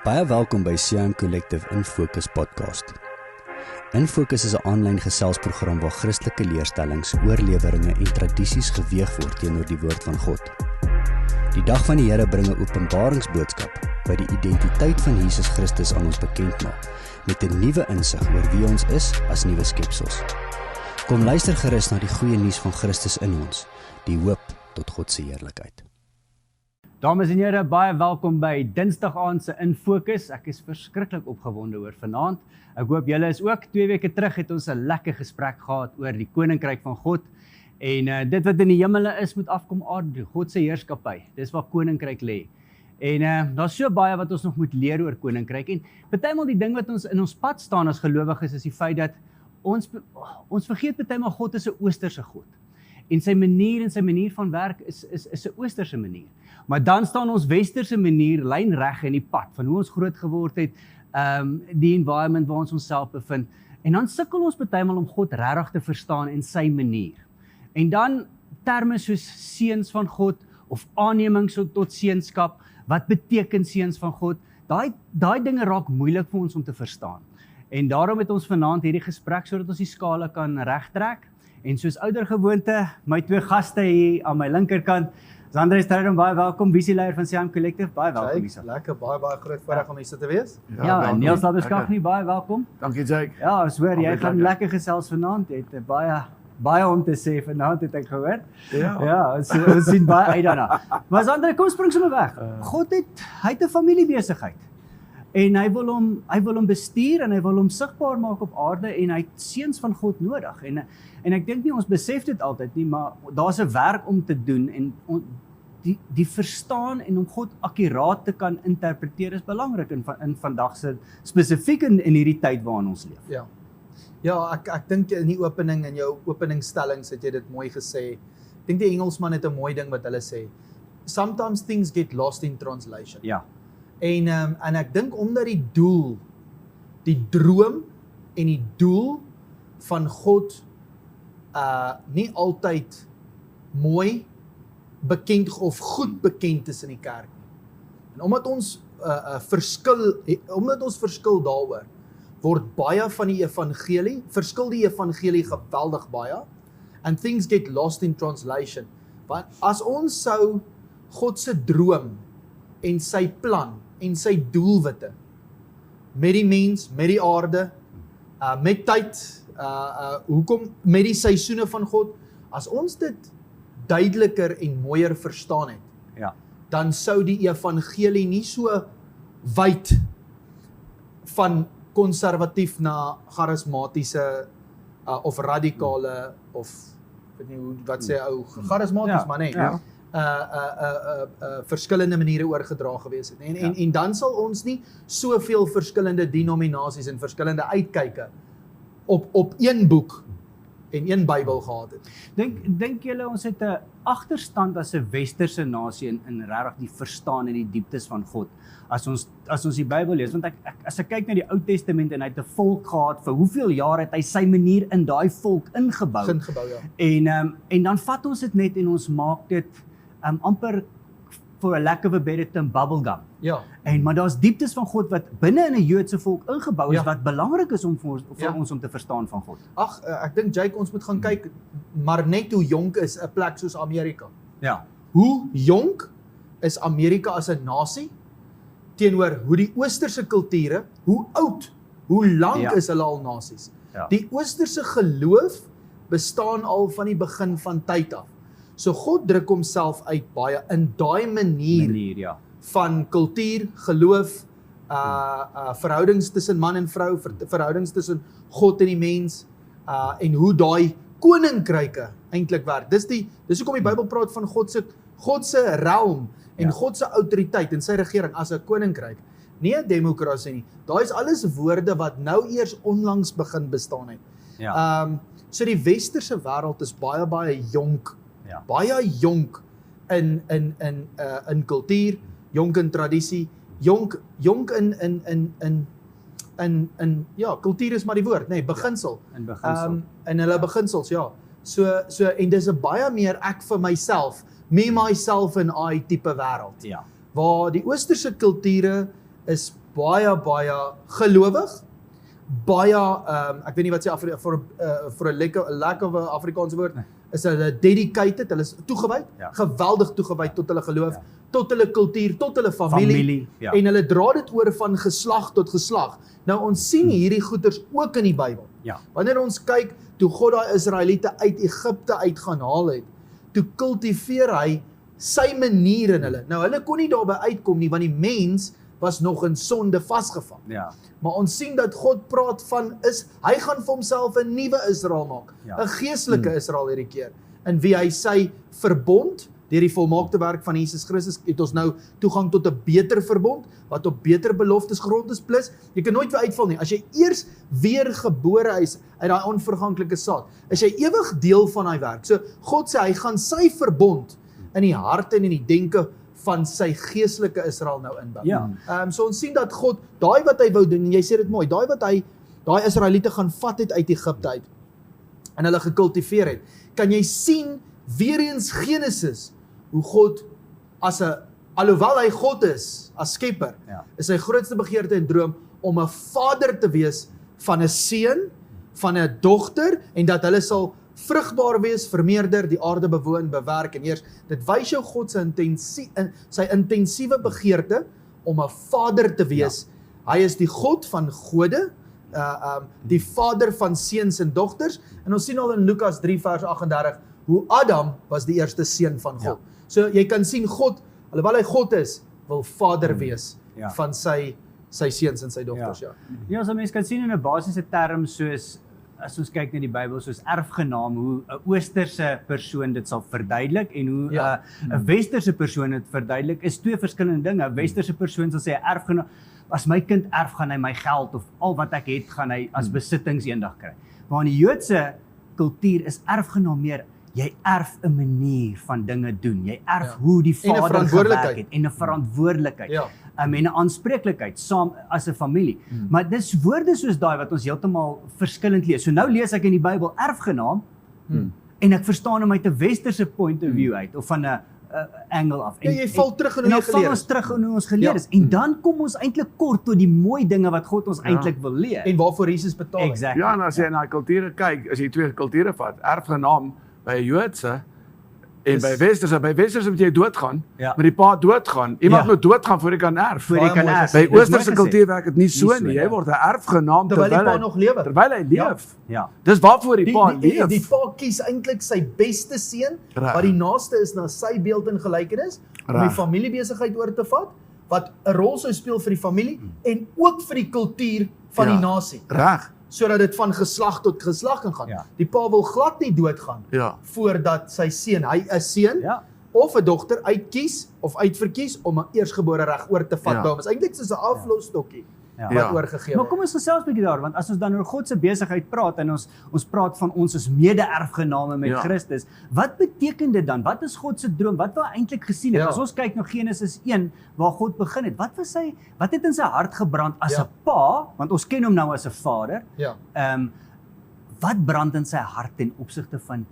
Baie welkom by Sian Collective In Focus podcast. In Focus is 'n aanlyn geselsprogram waar Christelike leerstellings, oorleweringe en tradisies geweeg word teenoor die woord van God. Die dag van die Here bring 'n openbaringsboodskap wat die identiteit van Jesus Christus aan ons bekend maak, met 'n nuwe insig oor wie ons is as nuwe skepsels. Kom luister gerus na die goeie nuus van Christus in ons, die hoop tot God se heerlikheid. Dames en here, baie welkom by Dinsdag aand se In Focus. Ek is verskriklik opgewonde oor vanaand. Ek hoop julle is ook. 2 weke terug het ons 'n lekker gesprek gehad oor die koninkryk van God. En dit wat in die hemele is, moet afkom aarde, God se heerskappy. Dis waar koninkryk lê. En daar's so baie wat ons nog moet leer oor koninkryk. En partymal die ding wat ons in ons pad staan as gelowiges is die feit dat ons vergeet partymal God is 'n oosterse God. En sy manier van werk is 'n oosterse manier. Maar dan staan ons westerse manier lynreg in die pad van hoe ons groot geword het, die environment waar ons onsself bevind. En dan sukkel ons partymal om God regtig te verstaan in sy manier. En dan terme soos seuns van God of aannemings tot seunskap, wat beteken seuns van God? Daai dinge raak moeilik vir ons om te verstaan. En daarom het ons vanaand hierdie gesprek sodat ons die skale kan regtrek. En soos ouer gewoonte, my 2 gaste hier aan my linkerkant, André Strydom, baie welkom, visieleier van Siam Collective, baie welkom Isa. Lekker, baie groot voorreg om hier te wees. Ja, en Niels Labeskagh, baie welkom. Dankie Jake. Ja, ons hoor, jy gaan lekker gesels vanaand, het baie om te sê vanaand, het ek gehoor. Ja, ons sien baie uit daarna. Maar André, kom spring sommer weg. God hy het 'n familiebesigheid. En hy wil hom bestuur en hy wil hom sigbaar maak op aarde en hy het seuns van God nodig. En ek dink nie ons besef dit altyd nie, maar daar's 'n werk om te doen en die verstaan en om God akkuraat te kan interpreteer is belangrik in vandag se spesifiek in hierdie tyd waarin ons leef. Ja, ek dink in die opening, in jou openingsstellings het jy dit mooi gesê. Ek dink die Engelsman het 'n mooi ding wat hulle sê. Sometimes things get lost in translation. Ja. En ek dink omdat die doel, die droom en die doel van God nie altyd mooi bekend of goed bekend is in die kerk nie. En omdat ons verskil daaroor, word baie van die evangelie, verskil die evangelie geweldig baie, and things get lost in translation. Want as ons sou God se droom en sy plan en sy doelwitte met die mens, met die aarde, met tyd, hoekom met die seisoene van God, as ons dit duideliker en mooier verstaan het, dan sou die evangelie nie so wyd van konservatief na charismatiese of radikale of weet nie wat sê ou charismaties maar nee. Verskillende maniere oorgedra gewees het. En dan sal ons nie soveel verskillende denominasies en verskillende uitkyke op een boek en een Bybel gehad het. Dink julle ons het 'n agterstand as 'n westerse nasie in regtig die verstaan en die dieptes van God as ons die Bybel lees, want as ek kyk na die Ou Testament en hy het 'n volk gehad, vir hoeveel jaar het hy sy manier in daai volk ingebou, ja. En dan vat ons dit net en ons maak dit amper for a lack of a better term bubblegum. Ja. Maar daar's dieptes van God wat binne in 'n Joodse volk ingebou is, wat belangrik is om vir ons om te verstaan van God. Ek dink Jake, ons moet gaan kyk, maar net hoe jonk is 'n plek soos Amerika. Ja. Hoe jonk is Amerika as 'n nasie teenoor hoe die oosterse kulture, hoe oud, hoe lank is hulle al nasies. Ja. Die oosterse geloof bestaan al van die begin van tyd af. So God druk homself uit baie in daai manier van kultuur, geloof, verhoudings tussen man en vrou, verhoudings tussen God en die mens, en hoe daai koninkryke eintlik werk. Dis hoekom die Bybel praat van God se realm en God se autoriteit en sy regering as 'n koninkryk, nie 'n demokrasie nie. Daai is alles woorde wat nou eers onlangs begin bestaan het. So die westerse wêreld is baie jonk. Baie jonk in kultuur, jonk in tradisie, jonk in kultuur is maar die woord, nee, beginsel. In hulle beginsels, ja. So en dis 'n baie meer ek vir myself, me, myself and I tipe wêreld. Ja. Waar die oosterse kulture is baie gelowig, baie, ek weet nie wat sê, vir 'n lack of 'n Afrikaanse woord, is hulle dedicated, hulle is toegewyd, geweldig toegewyd tot hulle geloof, tot hulle kultuur, tot hulle familie en hulle dra dit oor van geslag tot geslag. Nou ons sien hierdie goeters ook in die Bybel. Wanneer ons kyk, toe God daai Israeliete uit Egipte uit gaan haal het, toe kultiveer hy sy manier in hulle. Nou hulle kon nie daarby uitkom nie, want die mens was nog in sonde vasgevang. Maar ons sien dat God praat van hy gaan vir homself 'n nuwe Israel maak, 'n geestelike Israel hierdie keer, in wie hy sy verbond, deur die volmaakte werk van Jesus Christus, het ons nou toegang tot 'n beter verbond, wat op beter beloftes grond is, plus, jy kan nooit weer uitval nie, as jy eers weer gebore is, uit daai onverganklike saad, is jy ewig deel van hy werk. So, God sê, hy gaan sy verbond, in die harte en in die denke, van sy geestelike Israel nou inbou. So ons sien dat God, daai wat hy wou doen, en jy sê dit mooi, daai wat hy, daai Israeliete gaan vat het uit Egipte uit, en hulle gekultiveer het, kan jy sien, weer eens Genesis, hoe God, alhoewel hy God is, as skepper, is sy grootste begeerte en droom, om 'n vader te wees, van 'n seun, van 'n dogter, en dat hulle sal vrugbaar wees, vermeerder, die aarde bewoon, bewerk en eers. Dit wys jou God sy intensiewe begeerte om 'n vader te wees. Hy is die God van gode, die vader van seuns en dogters, en ons sien al in Lukas 3 vers 38, hoe Adam was die eerste seun van God. So jy kan sien God, alhoewel hy God is, wil vader wees van sy seuns en sy dogters. Ja, so mense kan sien in 'n basiese term soos, as ons kyk na die Bybel, soos erfgenaam, hoe 'n oosterse persoon dit sal verduidelik, en hoe 'n westerse persoon dit verduidelik, is twee verskillende dinge. 'n Westerse persoon sal sê, 'n erfgenaam, as my kind erf, gaan hy my geld, of al wat ek het, gaan hy as besittings eendag kry. Maar in die Joodse kultuur is erfgenaam meer, jy erf 'n manier van dinge doen, jy erf hoe die vader gewerk het, en 'n verantwoordelikheid, en 'n aanspreeklikheid, saam as 'n familie. Maar dis woorde soos daai wat ons heeltemal verskillend lees. So nou lees ek in die Bybel erfgenaam, en ek verstaan hom uit 'n westerse point of view uit, of van 'n angle af. En jy val terug in hoe jy geleer ons terug in hoe ons geleer is, en dan kom ons eintlik kort tot die mooi dinge wat God ons eintlik wil leer. En waarvoor Jesus betaal het. Ja, en as jy na kulture kyk, as jy twee kulture vat, erfgenaam by 'n Joodse, en by Westerse moet jy doodgaan, met die pa doodgaan. Iemand moet doodgaan voor jy kan erf. By Oosterse kultuur werk dit nie so nie. Jy word 'n erfgenaam terwyl die pa nog lewe. Terwyl hy leef. Dis waarvoor die pa leef. Die pa kies eintlik sy beste seun, wat die naaste is na sy beeld en gelykenis, om die familiebesigheid oor te vat, wat 'n rol sou speel vir die familie, en ook vir die kultuur van die nasie. Sodat dit van geslag tot geslag kan gaan. Die pa wil glad nie doodgaan, voordat sy seun, hy 'n seun, of 'n dogter uitkies, of uitverkies, om 'n eersgebore reg oor te vat. Dit is eintlik soos 'n aflosstokkie, wat oorgegee word. Maar kom ons gesels 'n bietjie daar, want as ons dan oor God se besigheid praat, en ons praat van ons as mede-erfgename met Christus, wat beteken dit dan? Wat is God se droom? Wat wou hy eintlik gesien het? As ons kyk na Genesis 1, waar God begin het, wat het in sy hart gebrand as 'n pa, want ons ken hom nou as 'n vader, wat brand in sy hart ten opsigte van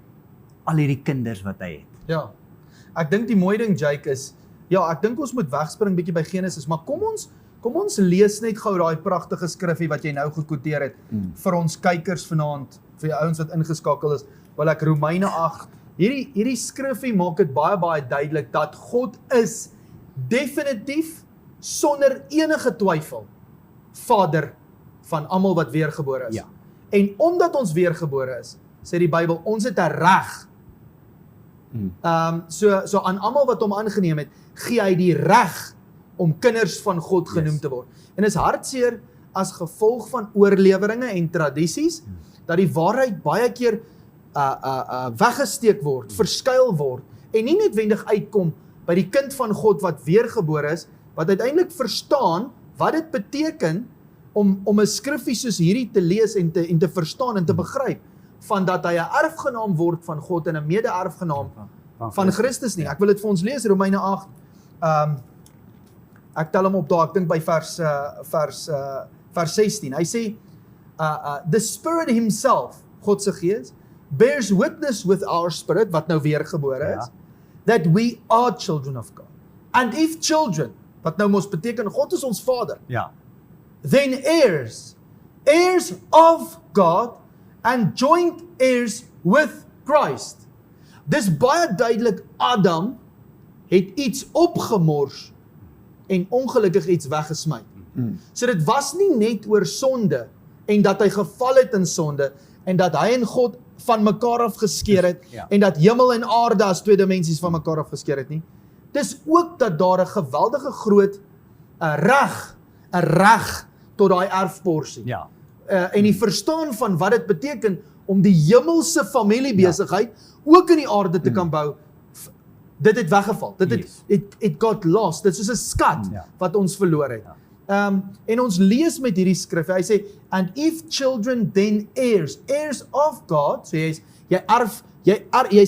al hierdie kinders wat hy het? Ek dink die mooi ding, Jake, is, ek dink ons moet wegspring bietjie by Genesis, maar kom ons lees net gou daai pragtige skriffie wat jy nou gekwoteer het, vir ons kykers vanaand, vir die ouens wat ingeskakel is, wil ek Romeine 8, hierdie skriffie maak dit baie duidelik, dat God is definitief, sonder enige twyfel, Vader van almal wat weergebore is. En omdat ons weergebore is, sê die Bybel, ons het 'n reg. So aan almal wat hom aangeneem het, gee hy die reg om kinders van God genoem te word. En is hartseer as gevolg van oorleweringe en tradisies, dat die waarheid baie keer weggesteek word, verskuil word, en nie noodwendig uitkom by die kind van God wat weergebore is, wat uiteindelik verstaan wat dit beteken om 'n skriffie soos hierdie te lees en te verstaan en te begryp, van dat hy 'n erfgenaam word van God en 'n mede-erfgenaam van Christus nie. Ek wil dit vir ons lees, Romeine 8, ek tel hom op daar, ek dink by vers 16, hy sê, the Spirit himself, God se gees, bears witness with our spirit, wat nou weergebore is, that we are children of God. And if children, wat nou mos beteken, God is ons Vader, then heirs, heirs of God and joint heirs with Christ. Dis baie duidelik, Adam het iets opgemors en ongelukkig iets weggesmy. So dit was nie net oor sonde en dat hy geval het in sonde en dat hy en God van mekaar af geskeer het en dat hemel en aarde as twee dimensies van mekaar af geskeer het nie. Dis ook dat daar 'n geweldige groot reg tot daai erfporsie. En die verstaan van wat dit beteken om die hemelse familiebesigheid ook in die aarde te kan bou, dit het weggeval. It got lost. Dit is soos 'n skat wat ons verloor het. En ons lees met hierdie skrif, hy sê, and if children then heirs of God, so jy's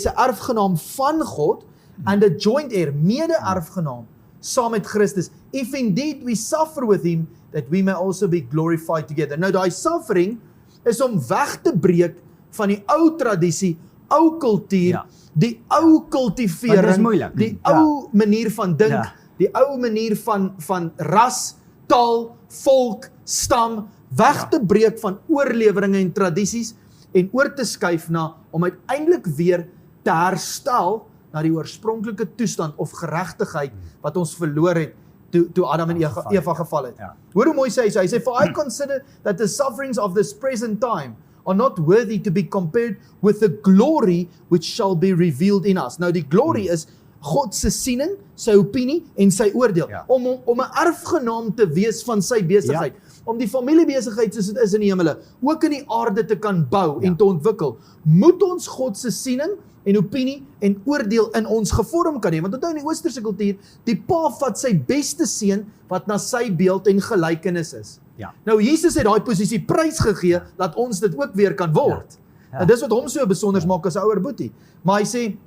'n erfgenaam van God, and a joint heir, mede-erfgenaam, saam met Christus, if indeed we suffer with him, that we may also be glorified together. Nou daai suffering is om weg te breek van die ou tradisie, ou kultuur, die ou kultivering, die ou manier van dink, die ou manier van ras, taal, volk, stam, weg te breek van oorleweringe en tradisies en oor te skuif na om uiteindelik weer te herstel na die oorspronklike toestand of geregtigheid wat ons verloor het toe Adam en Eva geval het. Hoor hoe mooi sê hy sê, for I consider that the sufferings of this present time are not worthy to be compared with the glory which shall be revealed in us. Nou die glory is God se siening, sy opinie en sy oordeel. Om 'n erfgenaam te wees van sy besigheid. Om die familiebesigheid soos dit is in die hemele, ook in die aarde te kan bou en te ontwikkel, moet ons God se siening en opinie en oordeel in ons gevorm kan hê. Want onthou in die oosterse kultuur, die pa vat sy beste seun wat na sy beeld en gelykenis is. Nou Jesus het daai posisie prys gegee dat ons dit ook weer kan word. En dis wat hom so besonder maak as 'n ouer boetie. Maar hy sê,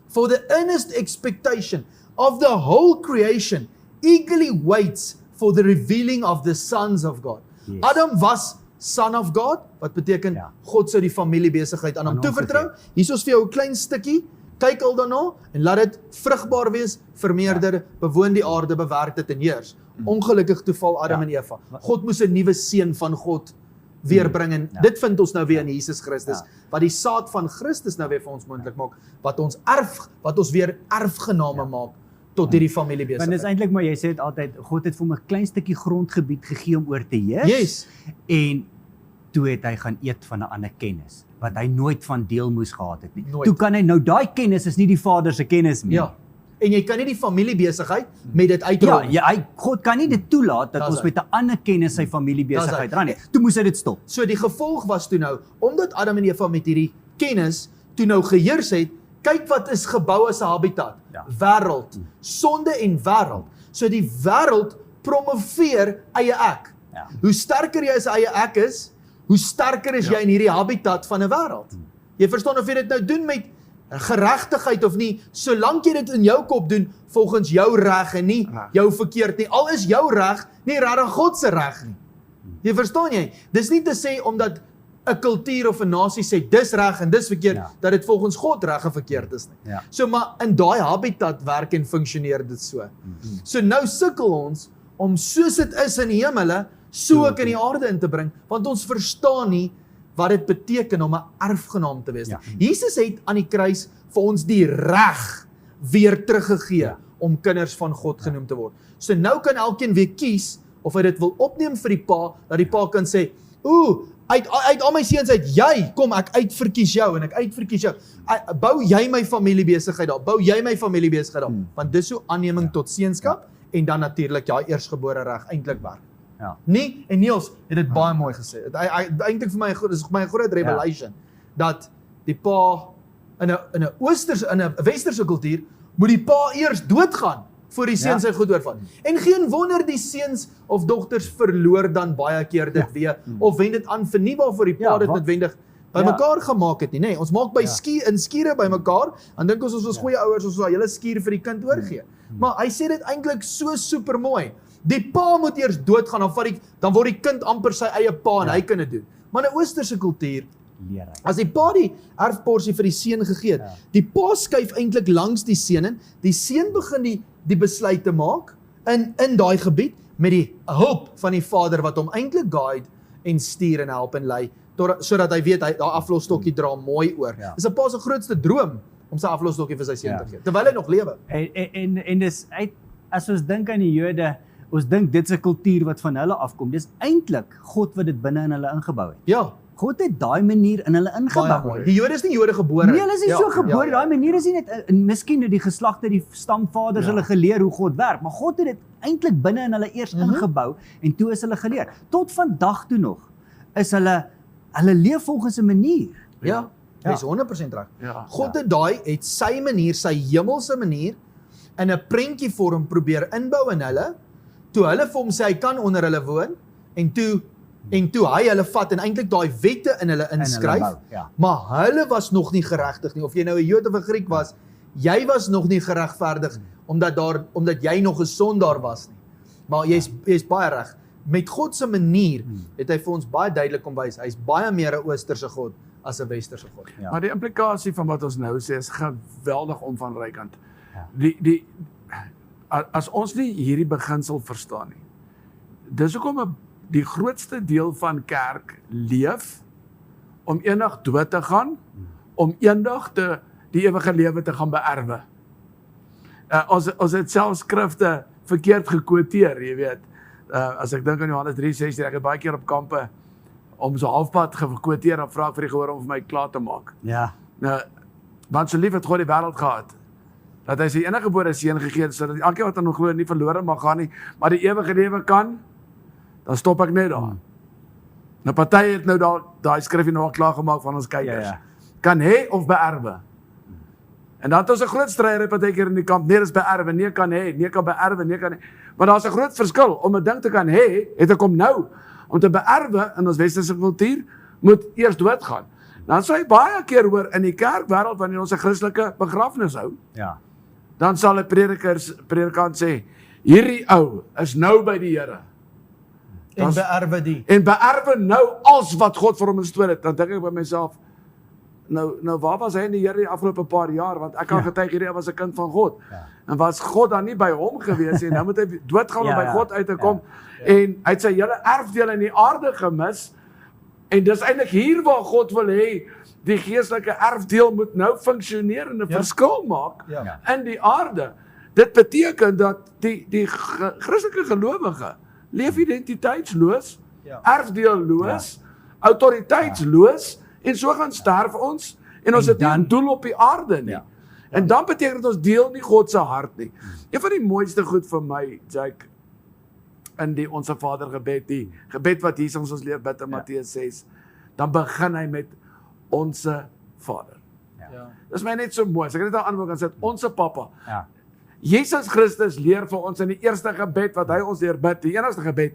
for the earnest expectation of the whole creation eagerly waits for the revealing of the sons of God. Adam was son of God, wat beteken God sou die familiebesigheid aan hom toevertrou. Hier is ons vir jou 'n klein stukkie, kyk al daarna en laat dit vrugbaar wees, vermeerder, bewoon die aarde, bewerk dit en heers. Ongelukkig toeval Adam en Eva. God moes 'n nuwe seun van God weerbring en dit vind ons nou weer in Jesus Christus, wat die saad van Christus nou weer vir ons moontlik maak, wat ons weer erfgename maak tot hierdie familiebesigheid. Want dit is eintlik maar jy sê dit altyd, God het vir hom 'n klein stukkie grondgebied gegee om oor te heers. En toe het hy gaan eet van 'n ander kennis wat hy nooit van deel moes gehad het nie. Toe kan hy nou daai kennis is nie die Vader se kennis nie. En jy kan nie die familiebesigheid met dit uitrol. God kan nie dit toelaat dat ons met 'n ander kennis sy familiebesigheid ran nie. Toe moes hy dit stop. So die gevolg was toe nou, omdat Adam en Eva met hierdie kennis toe nou geheers het, kyk wat is gebou as 'n habitat. Wêreld, sonde en wêreld. So die wêreld promoveer eie ek. Hoe sterker jy as eie ek is, hoe sterker is jy in hierdie habitat van 'n wêreld. Jy verstaan of jy dit nou doen met geregtigheid of nie, solank jy dit in jou kop doen volgens jou reg en nie jou verkeerd nie. Al is jou reg nie regtig God se reg nie. Jy verstaan jy? Dis nie te sê omdat 'n kultuur of 'n nasie sê dis reg en dis verkeerd, dat dit volgens God reg en verkeerd is nie. So maar in daai habitat werk en funksioneer dit so. So nou sukkel ons om soos dit is in die hemele, so ook in die aarde in te bring, want ons verstaan nie wat dit beteken om 'n erfgenaam te wees. Jesus het aan die kruis vir ons die reg weer teruggegee om kinders van God genoem te word. So nou kan elkeen weer kies of hy dit wil opneem vir die pa, dat die pa kan sê, uit al my seuns uit, kom ek uitverkies jou en ek uitverkies jou. Bou jy my familiebesigheid daar, want dis so aanneming tot seunskap en dan natuurlik eersgebore reg eintlik werk. Nie, en Niels het dit baie mooi gesê. Eintlik vir my is my groot revelation dat die pa in 'n westerse kultuur moet die pa eers doodgaan voor die seun sy goed oorvat. En geen wonder die seuns of dogters verloor dan baie keer dit weer of wend dit aan vir nie waarvoor die pa dit noodwendig by mekaar gemaak het nie, nê. Ons maak by skiere by mekaar, dan dink ons goeie ouers, ons sal hele skier vir die kind oorgee. Maar hy sê dit eintlik so super mooi. Die pa moet eers doodgaan, dan word die kind amper sy eie pa en hy kan dit doen. Maar in 'n oosterse kultuur, as die pa die erfporsie vir die seun gegee het, die pa skuif eintlik langs die seun in, die seun begin die besluit te maak in daai gebied, met die hulp van die Vader wat hom eintlik guide en stuur en help en lei, sodat hy weet, hy daai aflosstokkie dra mooi oor. Dis 'n pa se grootste droom, om sy aflosstokkie vir sy seun te gee, terwyl hy nog lewe. En dis, as ons dink aan die Jode, ons dink dit's 'n kultuur wat van hulle afkom, dis eintlik God wat dit binne in hulle ingebou het. Ja. God het daai manier in hulle ingebou. Die Jode is nie Jode gebore. Nee, hulle is nie so gebore, daai manier is nie net, miskien die geslagte, die stamvaders hulle geleer hoe God werk, maar God het dit eintlik binne in hulle eers ingebou, en toe is hulle geleer. Tot vandag toe nog, is hulle leef volgens 'n manier. Ja, hy is 100% reg. Ja. God het sy manier, sy hemelse manier, in 'n prentjie vorm probeer inbou in hulle, toe hulle vir hom sê hy kan onder hulle woon, en toe hy hulle vat en eintlik daai wette in hulle inskryf, maar hulle was nog nie geregtig nie, of jy nou 'n Jood of 'n Griek was, jy was nog nie geregverdig, omdat jy nog 'n sondaar was nie. Maar jy's baie reg. Met God se manier het hy vir ons baie duidelik kom wys, hy's baie meer 'n oosterse God as 'n westerse God. Ja. Maar die implikasie van wat ons nou sê is geweldig omvangrijkend. As ons nie hierdie beginsel verstaan nie, dis hoekom die grootste deel van kerk leef om eendag dood te gaan, om eendag die ewige lewe te gaan beerwe. Ons het self skrifte verkeerd gekwoteer, jy weet. As ek dink aan Johannes 3:16, ek het baie keer op kampe om so halfpad gekwoteer en vra ek vir die gehoor om vir my klaar te maak. Ja. Nou, want so lief het God die wêreld gehad, dat hy sy eniggebore seun gegee het, sodat elkeen wat aan hom glo nie verlore mag gaan nie, maar die ewige lewe kan, dan stop ek net daar. Nou party het nou daai skrifgie nou al klaar gemaak van ons kykers. Kan hê of beerwe. En dan het ons 'n groot stryd partykeer in die kamp, nee, dis beerwe, nee kan hê, nee kan beerwe, nee kan hê. Maar daar's 'n groot verskil, om 'n ding te kan hê, het ek hom nou. Om te beerwe in ons westerse kultuur, moet eers doodgaan. Dan sal jy baie keer hoor in die kerkwêreld, wanneer ons 'n Christelike begrafnis hou, dan sal 'n predikant sê, hierdie ou is nou by die Here. En beerwe die. En beerwe nou als wat God vir hom gestoor het. Dan dink ek by myself, nou waar was hy in die Here die afgelope paar jaar, want ek kan getuig hierdie was 'n kind van God. En was God dan nie by hom gewees nie, nou moet hy doodgaan om by God uit te kom, en hy het sy hele erfdeel in die aarde gemis, en dis eintlik hier waar God wil hê, die geestelike erfdeel moet nou funksioneer en 'n verskil maak in die aarde. Dit beteken dat die Christelike gelowige leef identiteitsloos, erfdeelloos, autoriteitsloos, en so gaan sterf ons, en ons het nie 'n doel op die aarde nie. En dan beteken dit ons deel nie God se hart nie. Een van die mooiste goed vir my, Jake, in die Onse Vader gebed, die gebed wat Jesus ons leer bid in Matteus 6, dan begin hy met Onse Vader. Dis my net so mooi, as ek net aan antwoord kan sê, Onse Papa. Jesus Christus leer vir ons in die eerste gebed wat hy ons leer bid, die enigste gebed,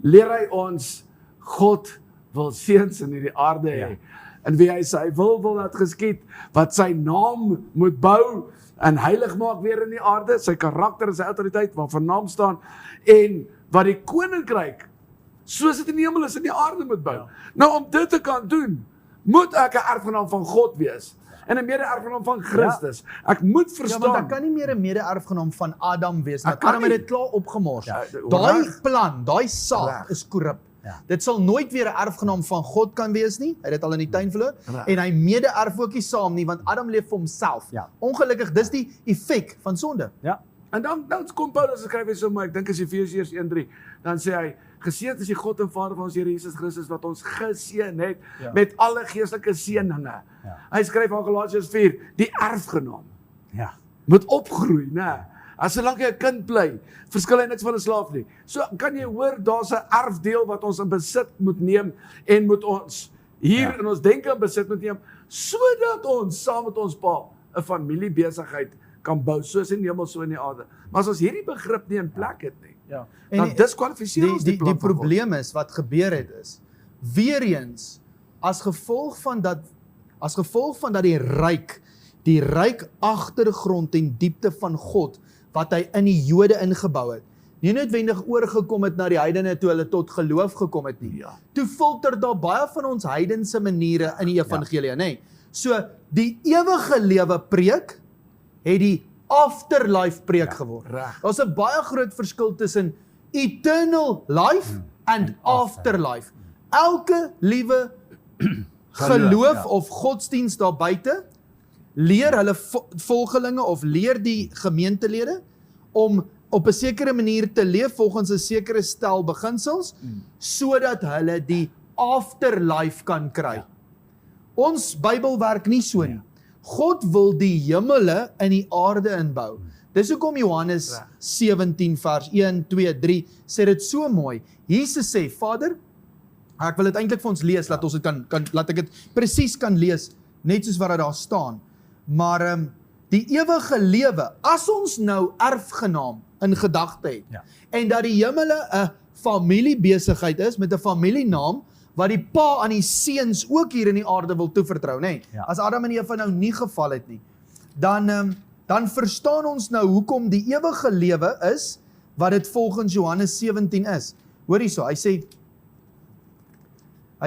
leer hy ons, God wil seuns in hierdie aarde hê. En wie hy sê, hy wil dat geskied, wat sy naam moet bou, en heilig maak weer in die aarde, sy karakter en sy autoriteit, wat vir naam staan, en wat die koninkryk, soos dit in die hemel is, in die aarde moet bou. Nou om dit te kan doen, moet ek 'n erfgenaam van God wees, en 'n mede-erfgenaam van Christus. Ek moet verstaan. Want ek kan nie meer 'n mede-erfgenaam van Adam wees, maar Adam het dit klaar opgemors. Daai plan, daai saak is korrup. Dit sal nooit weer 'n erfgenaam van God kan wees nie, hy het dit al in die tuin verloor, en hy mede-erf ook nie saam nie, want Adam leef vir homself. Ongelukkig, dis die effek van sonde. En dan kom Paulus, skryf hy so mooi, ek dink is Efesiërs 1:3, dan sê hy, geseënd is die God en Vader van ons Here Jesus Christus, wat ons geseën het met alle geestelike seëninge. Hy skryf aan Galasiërs 4, die erfgenaam moet opgroei, né? As solank jy 'n kind bly, verskil hy niks van 'n slaaf nie. So kan jy hoor, daar's 'n erfdeel wat ons in besit moet neem, en moet ons hier in ons denke in besit moet neem, sodat ons saam met ons pa 'n familiebesigheid kan bou, soos in die hemel, so in die aarde. Maar as ons hierdie begrip nie in plek het nie, dan diskwalifiseer ons die plan van God. Die probleem is, wat gebeur het is, weer eens, as gevolg van dat die ryk agtergrond en diepte van God, wat hy in die Jode ingebou het, nie noodwendig oorgekom het na die heidene toe hulle tot geloof gekom het nie. Toe filter daar baie van ons heidense maniere in die evangelie, nê? So, die ewige lewe preek, het die afterlife preek geword. Daar's 'n baie groot verskil tussen eternal life and afterlife. Elke liewe geloof of godsdienst daar buite, leer hulle volgelinge of leer die gemeentelede om op 'n sekere manier te leef volgens 'n sekere stel beginsels, sodat hulle die afterlife kan kry. Ons Bybel werk nie so nie. God wil die hemele in die aarde inbou. Dis hoekom Johannes 17 vers 1, 2, 3 sê dit so mooi. Jesus sê, Vader, ek wil dit eintlik vir ons lees, laat ons dit laat ek dit presies kan lees, net soos wat dit daar staan. Maar die ewige lewe, as ons nou erfgenaam in gedagte het, en dat die hemele 'n familiebesigheid is met 'n familienaam, wat die pa aan die seuns ook hier in die aarde wil toevertrou, nê? As Adam en Eva nou nie geval het nie, dan verstaan ons nou hoekom die ewige lewe is, wat dit volgens Johannes 17 is. Hoor hierso, hy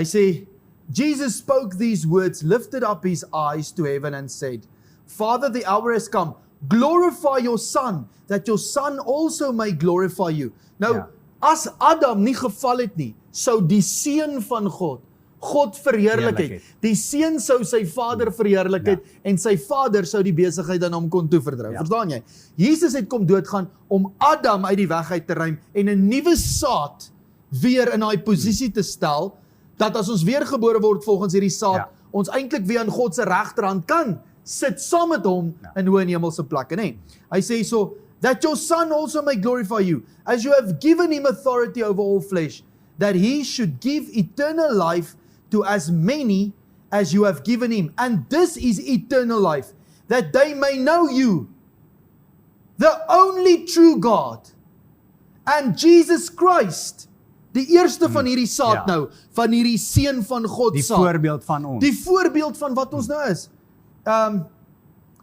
sê, Jesus spoke these words, lifted up his eyes to heaven and said, Father, the hour has come, glorify your Son, that your Son also may glorify you. Nou, as Adam nie geval het nie, sou die seun van God verheerlik het. Die seun sou sy vader verheerlik het, en sy vader sou die besigheid aan hom kon toevertrou. Verstaan jy? Jesus het kom doodgaan om Adam uit die weg uit te ruim, en 'n nuwe saad weer in daai posisie te stel, dat as ons weergebore word volgens hierdie saad, ons eintlik weer aan God se regterhand kan sit saam met hom in hoë en hemelse plekke, nê? Hy sê so, that your Son also may glorify you, as you have given him authority over all flesh, that he should give eternal life to as many as you have given him. And this is eternal life, that they may know you, the only true God, and Jesus Christ, die eerste van hierdie saad nou, van hierdie seun van God saad. Die voorbeeld van ons. Die voorbeeld van wat ons nou is.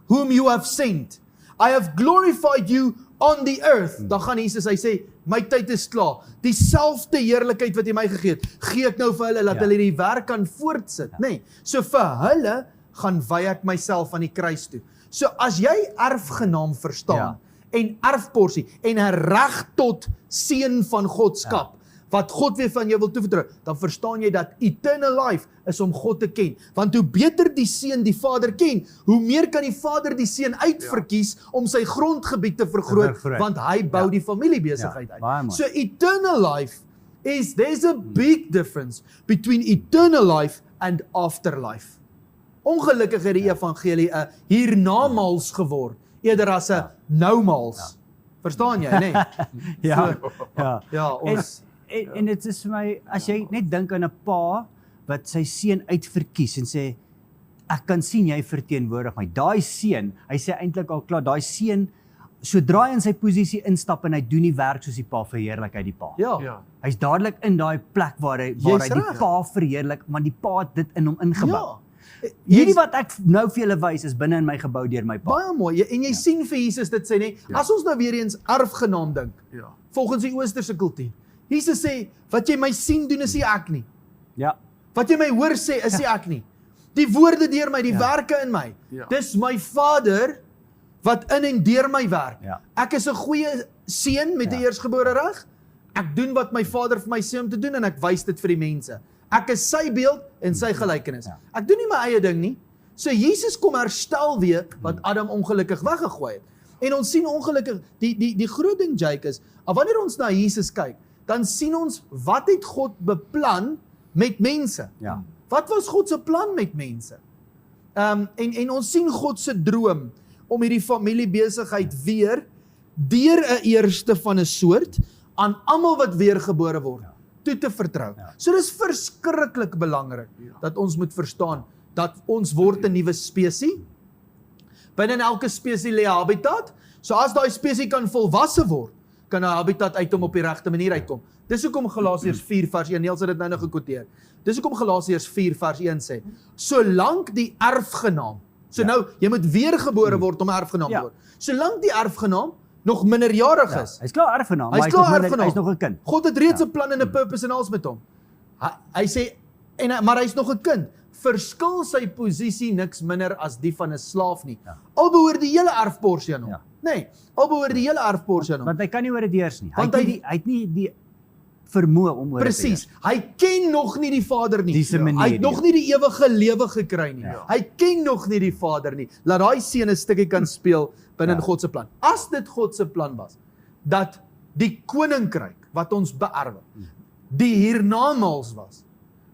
Whom you have sent. I have glorified you on the earth. Dan gaan Jesus, hy sê, my tyd is klaar. Dieselfde heerlikheid wat jy my gegee het, gee ek nou vir hulle, laat hulle die werk kan voortsit, nê? So vir hulle gaan wy ek myself aan die kruis toe. So as jy erfgenaam verstaan, en erfporsie, en 'n reg tot seun van Godskap, wat God weer van jou wil toevertrou, dan verstaan jy dat eternal life is om God te ken. Want hoe beter die seun die Vader ken, hoe meer kan die Vader die seun uitverkies om sy grondgebied te vergroot, want hy bou die familiebesigheid uit. So eternal life there's a big difference between eternal life and afterlife. Ongelukkig het die evangelie 'n hiernamaals geword, eerder as 'n noumaals. Verstaan jy, nê? Ons En dit is vir my, as jy net dink aan 'n pa wat sy seun uitverkies en sê, ek kan sien jy verteenwoordig my. Daai seun, hy sê eintlik al klaar, daai seun, sodra hy in sy posisie instap en hy doen die werk soos die pa, verheerlik hy die pa. Hy's dadelik in daai plek waar hy die pa verheerlik, maar die pa het dit in hom ingebou. Hierdie wat ek nou vir julle wys is binne in my gebou deur my pa. Baie mooi, en jy sien vir Jesus dit sê, nee, as ons nou weer eens erfgenaam dink, volgens die oosterse kultuur, Jesus sê, wat jy my sien doen is nie ek nie. Wat jy my hoor sê is nie ek nie. Die woorde deur my, die werke in my. Dis my Vader wat in en deur my werk. Ek is 'n goeie seun met 'n eersgebore reg. Ek doen wat my Vader vir my sê om te doen en ek wys dit vir die mense. Ek is sy beeld en sy gelykenis. Ek doen nie my eie ding nie. So Jesus kom herstel weer wat Adam ongelukkig weggegooi het. En ons sien ongelukkig, die groot ding, Jake, is, wanneer ons na Jesus kyk, dan sien ons, wat het God beplan met mense? Wat was God se plan met mense? En ons sien God se droom, om hierdie familiebesigheid weer, deur 'n eerste van 'n soort, aan almal wat weergebore word, toe te vertrou. So dis verskriklik belangrik, dat ons moet verstaan, dat ons word 'n nuwe spesies, binne in elke spesies lê 'n habitat, so as daai spesies kan volwasse word, kan 'n habitat uit hom op die regte manier uitkom. Dis hoekom Galasiërs 4 vers 1, Niels het dit nou gekwoteer. Dis hoekom Galasiërs 4 vers 1 sê, solank die erfgenaam, so nou, jy moet weergebore word om erfgenaam te word. Solank die erfgenaam nog minderjarig is. Hy's klaar erfgenaam, maar hy's nog 'n kind. God het reeds 'n plan en 'n purpose en alles met hom. Hy sê, maar hy's nog 'n kind. Verskil sy posisie niks minder as die van 'n slaaf nie. Al behoort die hele erfporsie aan hom. Nee, al behoort die hele erfporsie aan hom. Want hy kan nie oor dit heers nie. Hy Want het nie die vermoë om oor dit te Presies, hy ken nog nie die Vader nie. Dis 'n manier, Hy het nog nie die ewige lewe gekry nie. Ja. Hy ken nog nie die Vader nie. Laat daai seun 'n stukkie kan speel binne God se plan. As dit God se plan was, dat die koninkryk wat ons beerwe, die hiernamaals was,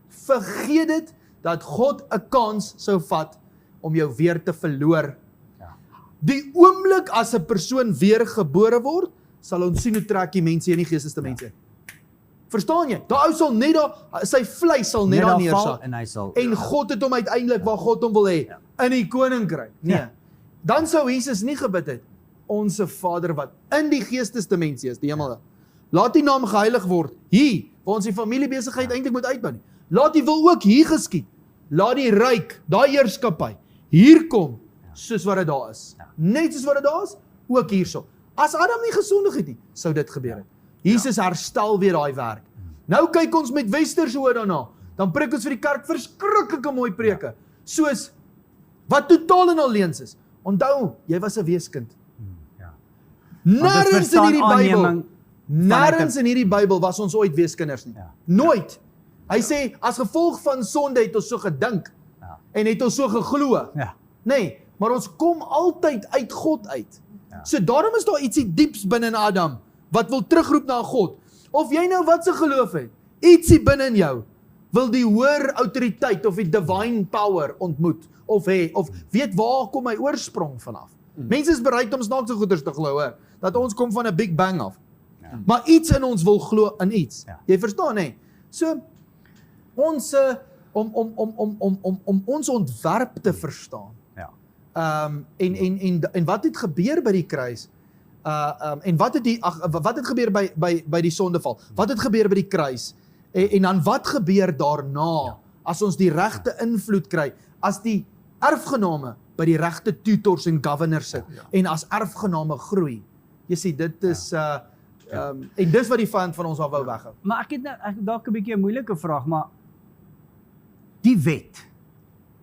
vergeet dit dat God 'n kans sou vat om jou weer te verloor. Die oomblik as 'n persoon weer gebore word, sal ons sien hoe trek die mense in die Geestesdimensie. Verstaan jy? Daai ou sal net daar, sy vleis sal net daar neersak. En hy sal En God het hom uiteindelik waar God hom wil hê, in die koninkryk. Nee. Dan sou Jesus nie gebid het, Onse Vader wat in die Geestesdimensie is, die hemel. Laat die naam geheilig word hier, waar ons die familiebesigheid eintlik moet uitbou nie. Laat die wil ook hier geskied. Laat die ryk, daai heerskappy hier kom, soos wat dit daar is. Net soos wat dit daar is, ook hierso. As Adam nie gesondig het nie, sou dit gebeur het. Jesus herstel weer daai werk. Nou kyk ons met westerse oë daarna. Dan preek ons vir die kerk verskriklike mooi preke. Soos wat totaal en al leens is. Onthou, jy was 'n weeskind. Nêrens in hierdie Bybel, nêrens in hierdie Bybel was ons ooit weeskinders nie. Nooit. Hy sê as gevolg van sonde het ons so gedink en het ons so geglo. Nee, maar ons kom altyd uit God uit. So daarom is daar ietsie dieps binne in Adam wat wil terugroep na God. Of jy nou wat se geloof het, ietsie binne in jou wil die hoër autoriteit of die divine power ontmoet of hê of weet waar kom my oorsprong vanaf. Mense is bereid om snaakse goeders te glo, hoor, dat ons kom van 'n big bang af. Maar iets in ons wil glo in iets. Jy verstaan, hè? So ons om ons ontwerp te verstaan. En wat het gebeur by die kruis? En wat het gebeur by die sondeval? Wat het gebeur by die kruis? En dan wat gebeur daarna as ons die regte invloed kry, as die erfgename by die regte tutors en governors sit en as erfgename groei? Jy sien, dit is en dis wat die vyand van ons al wou weghou. Maar ek het dalk 'n bietjie 'n moeilike vraag, maar die wet.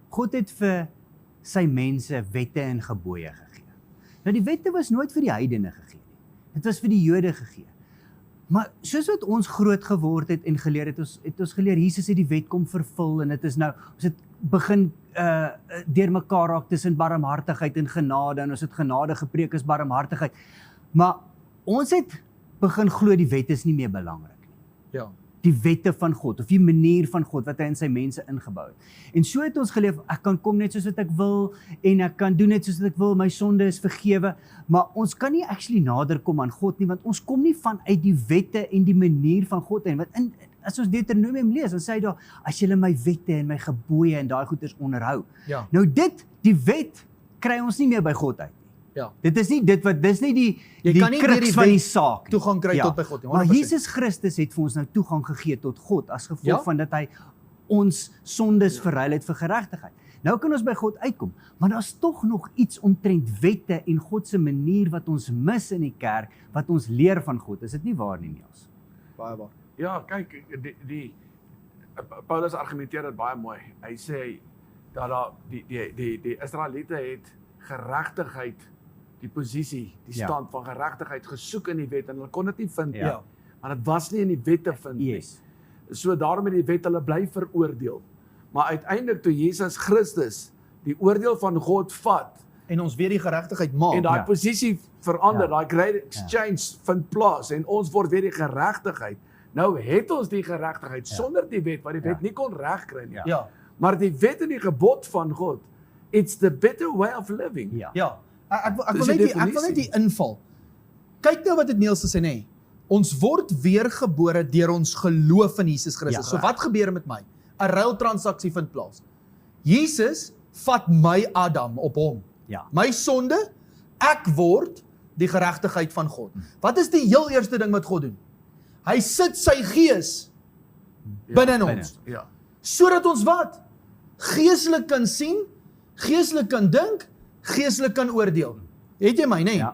God het vir sy mense wette en gebooie gegee. Nou die wette was nooit vir die heidene gegee nie. Dit was vir die Jode gegee. Maar soos wat ons groot geword het en geleer het ons geleer Jesus het die wet kom vervul en dit is nou ons het begin deur mekaar raak tussen barmhartigheid en genade en ons het genade gepreek as barmhartigheid. Maar ons het begin glo die wet is nie meer belangrik nie. Ja. Die wette van God of die manier van God wat hy in sy mense ingebou het. En so het ons geleef, ek kan kom net soos wat ek wil en ek kan doen net soos wat ek wil, my sonde is vergewe, maar ons kan nie actually nader kom aan God nie, want ons kom nie vanuit die wette en die manier van God en wat as ons Deuteronomium lees, dan sê hy daar, as julle my wette en my gebooie en daai goeders onderhou. Ja. Nou die wet kry ons nie meer by God uit. Ja. Dis nie die kruks van die saak. Toegang kry tot by God nie. 100%. Maar Jesus Christus het vir ons nou toegang gegee tot God as gevolg van dat hy ons sondes verruil het vir geregtigheid. Nou kan ons by God uitkom, maar daar's tog nog iets omtrent wette en God se manier wat ons mis in die kerk, wat ons leer van God. Is dit nie waar nie, Niels? Baie waar. Ja, kyk, Paulus argumenteer dit baie mooi. Hy sê dat daar die Israeliete het geregtigheid, die posisie, die stand van geregtigheid gesoek in die wet en hulle kon dit nie vind nie. Maar dit was nie in die wet te vind nie. So daarom het die wet hulle bly veroordeel. Maar uiteindelik toe Jesus Christus die oordeel van God vat en ons weer die geregtigheid maak en daai posisie verander, daai great exchange vind plaas en ons word weer die geregtigheid. Nou het ons die geregtigheid sonder die wet, wat die wet nie kon regkry nie. Maar die wet en die gebod van God, it's the better way of living. Ek wil net die inval. Kyk nou wat het Niels gesê, nee. Ons word weergebore deur ons geloof in Jesus Christus. So wat gebeur met my? 'n ruiltransaksie vind plaas. Jesus vat my Adam op hom. My sonde, ek word die geregtigheid van God. Wat is die heel eerste ding wat God doen? Hy sit sy gees binne in ons. Sodat ons wat? Geestelik kan sien, geestelik kan dink, geestelik kan oordeel. Het jy my, nee?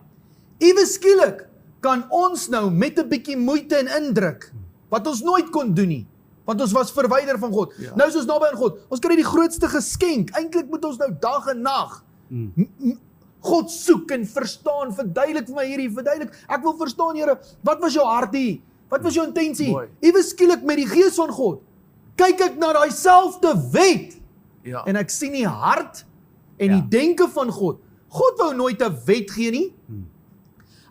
Ewe skielik kan ons nou met 'n bietjie moeite en indruk, wat ons nooit kon doen nie, want ons was verwyder van God. Nou is ons naby aan God. Ons kry die grootste geskenk. Eintlik moet ons nou dag en nag God soek en verstaan, verduidelik vir my hierdie, verduidelik. Ek wil verstaan, Here, wat was jou hart hier? Wat was jou intensie? Ewe skielik met die Gees van God, kyk ek na daai selfde wet, en ek sien die hart en die denke van God. God wou nooit 'n wet gee nie.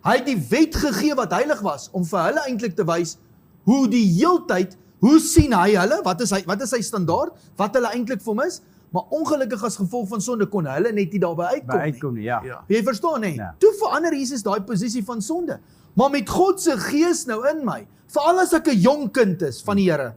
Hy het die wet gegee wat heilig was, om vir hulle eintlik te wys, hoe die heeltyd, hoe sien hy hulle, wat is sy standaard, wat hulle eintlik vir hom is, maar ongelukkig as gevolg van sonde kon hulle net nie daarby uitkom nie. Jy verstaan nie? Toe verander Jesus daai posisie van sonde. Maar met God se Gees nou in my, veral as ek 'n jong kind is van die Here,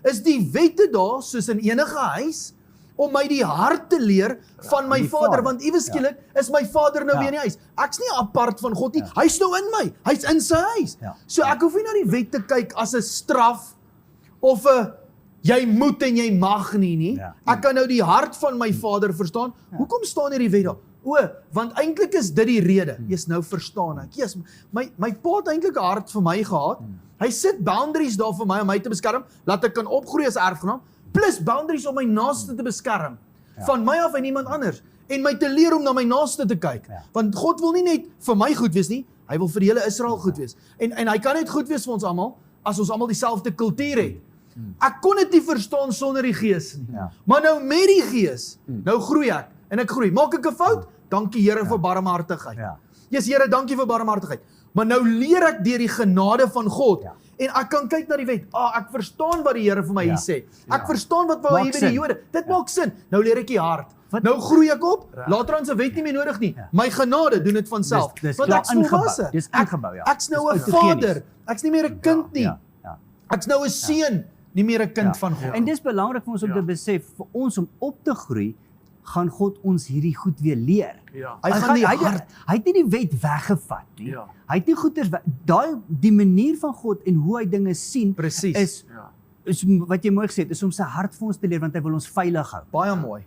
is die wette daar soos in enige huis, om my die hart te leer van my Vader, want ewe skielik is my Vader nou weer in die huis. Ek's nie apart van God nie, hy's nou in my, hy's in sy huis. So ek hoef nie na die wet te kyk as 'n straf, of 'n jy moet en jy mag nie. Ek kan nou die hart van my Vader verstaan. Hoekom staan hier die wet daar? Want eintlik is dit die rede. Jy's nou verstaan ek. Yes, my pa het eintlik 'n hart vir my gehad. Hy sit boundaries daar vir my om my te beskerm, laat ek kan opgroei as erfgenaam, plus boundaries om my naaste te beskerm, van my af en niemand anders, en my te leer om na my naaste te kyk, want God wil nie net vir my goed wees nie, hy wil vir die hele Israel goed wees, en hy kan net goed wees vir ons almal, as ons almal dieselfde kultuur het. Ek kon dit nie verstaan sonder die Gees nie, maar nou met die Gees, nou groei ek, en ek groei, maak ek 'n fout, dankie Here vir barmhartigheid. Yes, Here, dankie vir barmhartigheid, maar nou leer ek deur die genade van God, en ek kan kyk na die wet, ek verstaan wat die Here vir my hier sê, ek verstaan wat wou hy by die Jode, dit maak sin, nou leer ek die hart, nou groei ek op, later aan se wet nie meer nodig nie, my genade doen dit van self, want ek's volwasse, ek's nou 'n vader, ek's nie meer 'n kind nie, ek's nou 'n seun, nie meer 'n kind van God. En dis belangrik vir ons om te besef, vir ons om op te groei, gaan God ons hierdie goed weer leer. Hy het nie die wet weggevat nie. Hy het nie goeders die manier van God en hoe hy dinge sien, is wat jy mooi gesê het, is om sy hart vir ons te leer, want hy wil ons veilig hou. Baie mooi.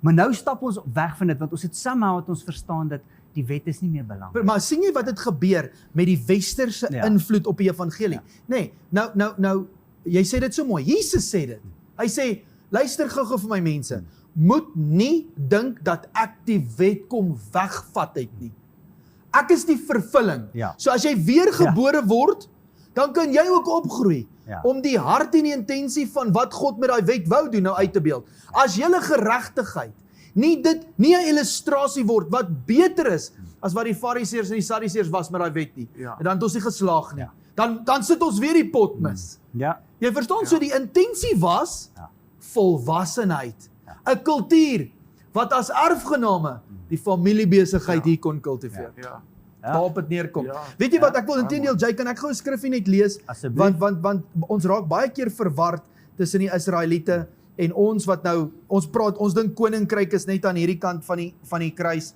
Maar nou stap ons weg van dit, want ons het somehow het ons verstaan dat die wet is nie meer belangrik. Maar sien jy wat het gebeur met die westerse invloed op die evangelie? Nee, nou jy sê dit so mooi. Jesus sê dit. Hy sê, luister gou vir my mense, moet nie dink dat ek die wet kom wegvat het nie. Ek is die vervulling. So as jy weergebore word, dan kan jy ook opgroei, om die hart en die intensie van wat God met daai wet wou doen nou uit te beeld. As julle geregtigheid nie 'n illustrasie word wat beter is as wat die Fariseërs en die Sadduseërs was met daai wet nie, en dan het ons nie geslaag nie. Dan sit ons weer die pot mis. Jy verstaan, so die intensie was volwassenheid, 'n kultuur wat as erfgename die familiebesigheid hier kon kultiveer. Daarop het neerkom. Weet jy wat, ek wil inteendeel, Jay, kan ek gou 'n skrifgie net lees, want ons raak baie keer verward tussen die Israeliete en ons wat nou, ons dink koninkryk is net aan hierdie kant van die kruis.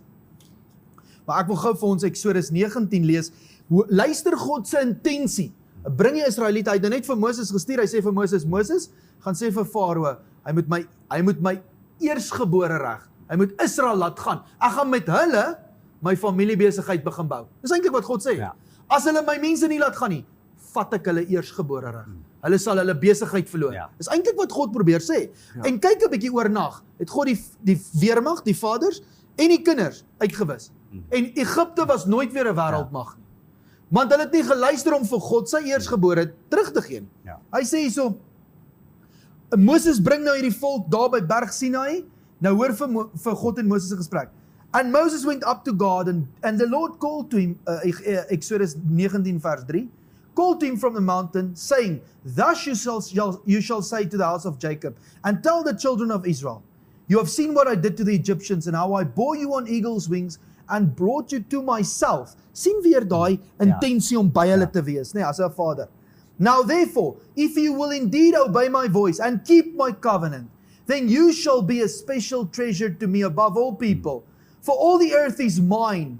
Maar ek wil gou vir ons Eksodus 19 lees. Luister God se intensie. Bring die Israeliete, hy het net vir Moses gestuur, hy sê vir Moses, gaan sê vir Farao, hy moet my eersgebore reg, hy moet Israel laat gaan. Ek gaan met hulle my familiebesigheid begin bou. Dis eintlik wat God sê. As hulle my mense nie laat gaan nie, vat ek hulle eersgebore reg. Hulle sal hulle besigheid verloor. Dis eintlik wat God probeer sê. En kyk 'n bietjie oornag, het God die weermag, die vaders en die kinders uitgewis. En Egipte was nooit weer 'n wêreldmag nie. Want hulle het nie geluister om vir God sy eersgebore terug te gee nie. Hy sê hierso, Moses bring nou hierdie volk daar by Berg Sinai. Nou hoor vir God en Moses se gesprek. And Moses went up to God and the Lord called to him, Exodus 19 vers 3, called to him from the mountain, saying, Thus you shall say to the house of Jacob, and tell the children of Israel, You have seen what I did to the Egyptians, and how I bore you on eagle's wings, and brought you to myself. Sien weer daai intensie om by hulle te wees, as 'n vader. Now therefore, if you will indeed obey my voice, and keep my covenant, then you shall be a special treasure to me above all people. For all the earth is mine,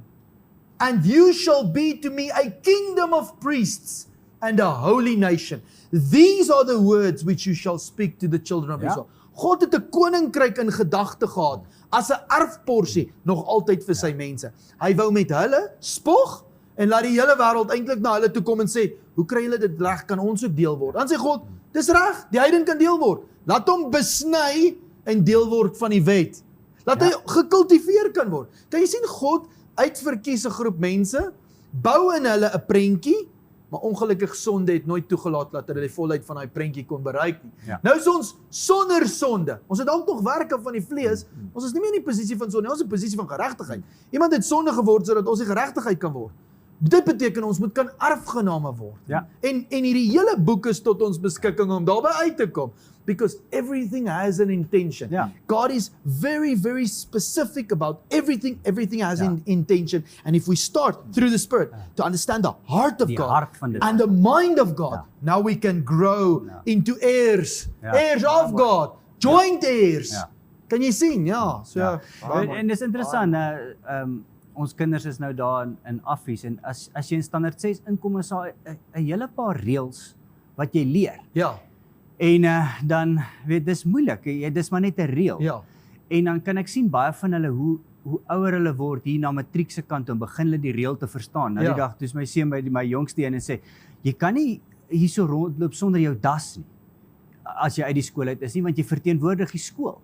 and you shall be to me a kingdom of priests and a holy nation. These are the words which you shall speak to the children of Israel. God het 'n koninkryk in gedagte gehad, as 'n erfporsie, nog altyd vir sy mense. Hy wou met hulle spog, en laat die hele wêreld eintlik na hulle toe kom en sê, hoe kry julle dit reg, kan ons ook deel word? Dan sê God, dis reg, die heiden kan deel word. Laat hom besny en deel word van die wet. Laat hy gekultiveer kan word. Kan jy sien, God uitverkies 'n groep mense, bou in hulle 'n prentjie, maar ongelukkig sonde het nooit toegelaat dat hulle die volheid van daai prentjie kon bereik nie. Ja. Nou is ons sonder sonde. Ons het dalk nog werke van die vlees. Ons is nie meer in die posisie van sonde, ons is in die posisie van geregtigheid. Iemand het sonde geword sodat ons die geregtigheid kan word. Dit beteken ons moet kan erfgename word. Ja. En hierdie hele boek is tot ons beskikking om daarby uit te kom. Because everything has an intention. Ja. God is very, very specific about everything. Everything has an intention. And if we start through the Spirit to understand the heart of Die God hart van dit. and the mind of God, now we can grow into heirs. Heirs of God. Joint heirs. Ja. Kan jy sien? Ja. So, En dis interessant, ons kinders is nou daar in affies en as jy in standaard 6 inkom, is daar 'n hele paar reëls wat jy leer. ja. En dan weet dis moeilik, dis maar net 'n reël. Ja. En dan kan ek sien baie van hulle hoe ouer hulle word hier na matriek se kant toe, begin hulle die reël te verstaan. Nou die dag toe is my seun by my jongste een en sê, jy kan nie hierso rondloop sonder jou das nie. As jy uit die skool uit is nie, want jy verteenwoordig die skool.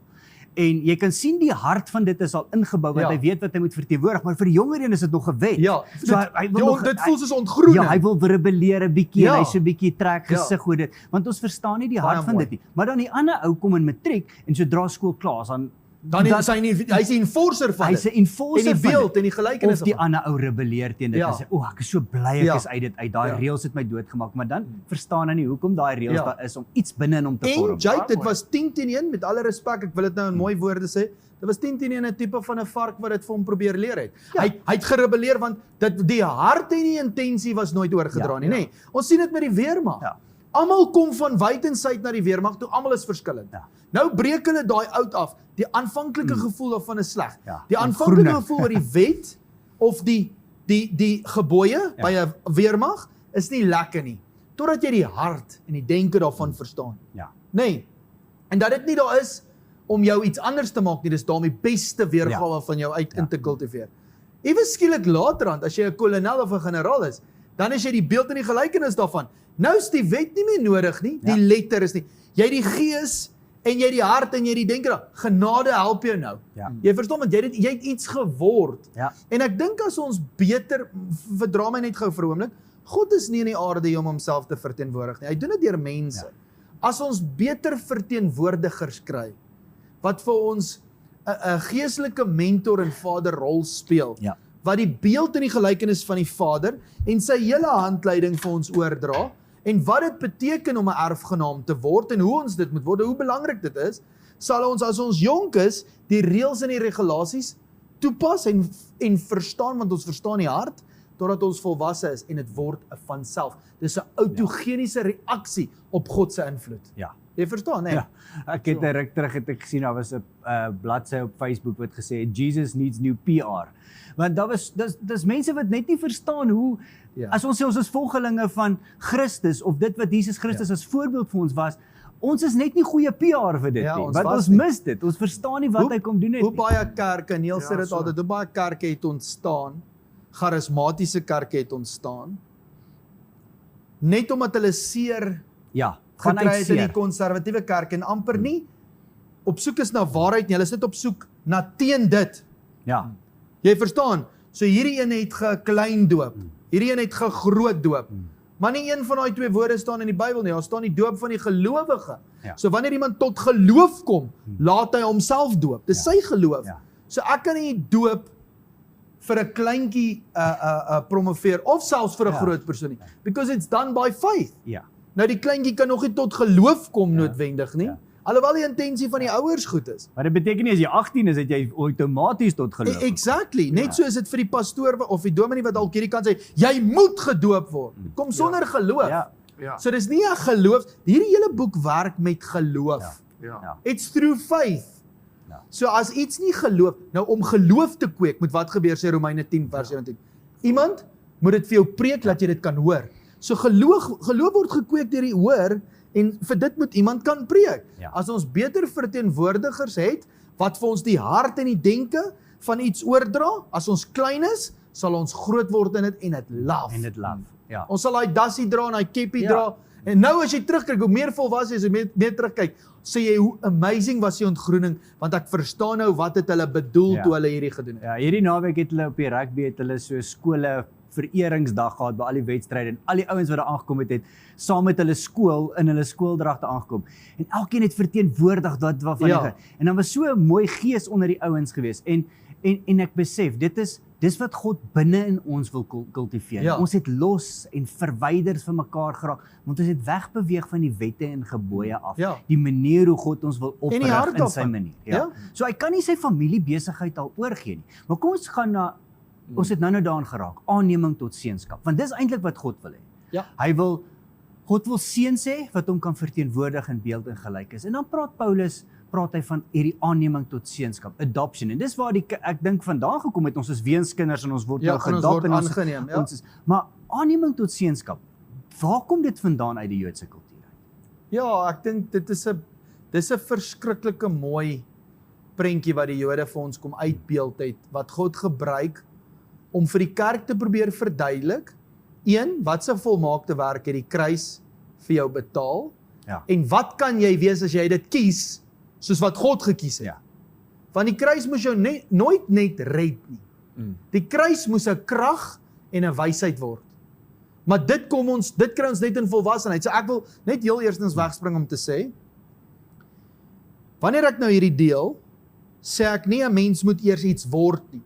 En jy kan sien die hart van dit is al ingebou, want hy weet wat hy moet verteenwoordig, maar vir die jonger een is dit nog 'n wet. Ja, So hy wil dit voel soos ontgroening. Ja, hy wil rebelleer 'n bietjie, Ja. en hy so 'n bietjie trek gesig oor dit, want ons verstaan nie die hart van dit nie. Maar dan die ander ou kom in matriek en sodra skool klaar is, Dan is hy's 'n enforcer van hy's dit. 'n enforcer En die van beeld dit. en die gelykenis Of die van ander ou rebelleer teen dit en sê, ek is so bly ek is uit dit uit. Daai reëls het my doodgemaak, maar dan verstaan hy nie hoekom daai reëls daar is om iets binne in hom te vorm. En Jake, dit was 10-1 met alle respek, ek wil dit nou in mooi woorde sê. Dit was 10-1 'n tipe van 'n vark wat dit vir hom probeer leer het. Hy het gerebelleer want dit die hart en die intensie was nooit oorgedra nie, nê. Ons sien dit met die weermag. Almal kom van wyd en suid na die weermag toe, almal is verskillend. Nou breek hulle daai oud af. Die aanvanklike gevoel daarvan is sleg. Die aanvanklike gevoel oor die wet of die gebooie by 'n weermag is nie lekker nie, totdat jy die hart en die denke daarvan verstaan. Nee. En dat dit nie daar is om jou iets anders te maak nie, dis daarom die beste weergawe van jou uit in te kultiveer. Ewe skielik laterand, as jy 'n kolonel of 'n generaal is, dan is jy die beeld en die gelykenis daarvan. Nou is die wet nie meer nodig nie, die letter is nie. Jy het die gees en jy het die hart en jy het die denke daar. Genade help jou nou. Jy verstaan, want jy het iets geword. En ek dink as ons beter, verdra my net gou vir 'n oomblik, God is nie in die aarde om homself te verteenwoordig nie. Hy doen dit deur mense. As ons beter verteenwoordigers kry, wat vir ons 'n geestelike mentor en vaderrol speel, wat die beeld en die gelykenis van die Vader en sy hele handleiding vir ons oordra, en wat dit beteken om 'n erfgenaam te word en hoe ons dit moet word, hoe belangrik dit is, sal ons as ons jonk is, die reëls en die regulasies toepas en verstaan, want ons verstaan die hart, totdat ons volwasse is en dit word 'n vanself. Dis 'n autogeniese reaksie op God se invloed. Jy verstaan, hè? Ek het 'n ruk terug het ek gesien, daar was 'n bladsy op Facebook wat gesê het, Jesus needs new PR. Want dis mense wat net nie verstaan hoe, as ons sê ons is volgelinge van Christus, of dit wat Jesus Christus as voorbeeld vir ons was, ons is net nie goeie PR vir dit nie, want ons mis dit, ons verstaan nie wat hy kom doen het nie. Hoe baie kerke, Neil sê dit altyd, hoe baie kerke het ontstaan, charismatiese kerke het ontstaan, net omdat hulle seer gekry het in die konservatiewe kerk en amper nie op soek is na waarheid nie, hulle is net op soek na teen dit. Jy verstaan, so hierdie een het geklein doop, hierdie een het gegroot doop, maar nie een van daai twee woorde staan in die Bybel nie, daar staan die doop van die gelowige. So wanneer iemand tot geloof kom, laat hy homself doop, dis sy geloof. So ek kan nie doop vir 'n kleintjie promoveer, of selfs vir 'n groot persoon nie, because it's done by faith. Nou die kleintjie kan nog nie tot geloof kom noodwendig nie, alhoewel die intensie van die ouers goed is. Maar dit beteken nie as jy 18 is, dat jy outomaties tot geloof. Exactly, net so is dit vir die pastoor of die dominee wat dalk hierdie kan sê, jy moet gedoop word. Kom sonder geloof. So dis nie 'n geloof, hierdie hele boek werk met geloof. It's through faith. So as iets nie geloof, nou om geloof te kweek, moet wat gebeur, sê Romeine 10 vers 17. Iemand moet dit vir jou preek, dat jy dit kan hoor. So geloof word gekweek deur die hoor, en vir dit moet iemand kan preek. As ons beter verteenwoordigers het, wat vir ons die hart en die denke van iets oordra, as ons klein is, sal ons groot word in dit en dit love. Ons Ons sal daai dassie dra en daai keppie dra, En nou as jy terugkyk, hoe meer volwasse is, hoe meer terugkyk, sê jy hoe amazing was die ontgroening, want ek verstaan nou wat het hulle bedoel toe hulle hierdie gedoen het. Ja, hierdie naweek het hulle op die rugby het hulle so skole vereringsdag gehad by al die wedstryde en al die ouens wat daar aangekom het saam met hulle skool in hulle skooldragte aangekom. En elkeen het verteenwoordig wat van die en dan was so 'n mooi gees onder die ouens gewees. En ek besef, dis wat God binne in ons wil kultiveer. Ja. Ons het los en verwyderd van mekaar geraak, want ons het wegbeweeg van die wette en gebooie af. Ja. Die manier hoe God ons wil oprig in sy manier. Ja. So hy kan nie sy familiebesigheid al oorgee nie. Maar kom ons gaan na ons het nou daarin geraak, aanneming tot seunskap. Want dis eintlik wat God wil hê. Ja. God wil seuns hê wat hom kan verteenwoordig in beeld en gelykenis. En dan praat hy van hierdie aanneming tot seunskap, adoption. En dis waar ek dink vandaan gekom het, ons is weeskinders en ons word nou gedop en ons is, maar aanneming tot seunskap, waar kom dit vandaan uit die Joodse kultuur? Ja, ek dink dis 'n verskriklike mooi prentjie wat die Jode vir ons kom uitbeeld het, wat God gebruik om vir die kerk te probeer verduidelik, wat se volmaakte werk het die kruis vir jou betaal, en wat kan jy wees as jy dit kies, soos wat God gekies het. Ja. Want die kruis moes jou nooit net red nie. Die kruis moes 'n krag en 'n wysheid word. Maar dit kry ons net in volwassenheid. So ek wil net heel eerstens wegspring om te sê, wanneer ek nou hierdie deel, sê ek nie 'n mens moet eers iets word nie.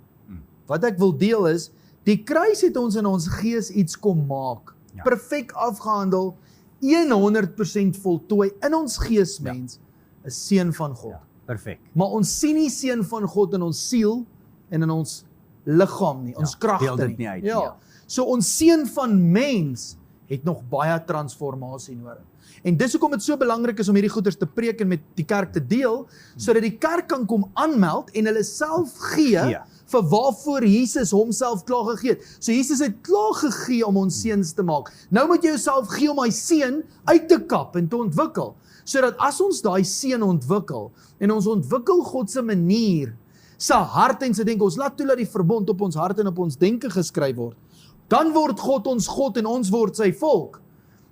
Wat ek wil deel is, die kruis het ons in ons gees iets kom maak. Ja. Perfek afgehandel, 100% voltooi in ons geesmens, 'n seun van God. Ja, perfek. Maar ons sien nie seun van God in ons siel en in ons liggaam nie, ons kragte nie. Uit, ja. So ons seun van mens het nog baie transformasie nodig. En dis hoekom dit so belangrik is om hierdie goeders te preek en met die kerk te deel, sodat die kerk kan kom aanmeld en hulle self gee vir waarvoor Jesus homself klaar gegee het. So Jesus het klaar gegee om ons seuns te maak. Nou moet jy jouself gee om hy seun uit te kap en te ontwikkel. Sodat as ons daai seun ontwikkel, en ons ontwikkel God se manier, sy hart en sy denke, ons laat toe dat die verbond op ons hart en op ons denke geskryf word, dan word God ons God en ons word sy volk.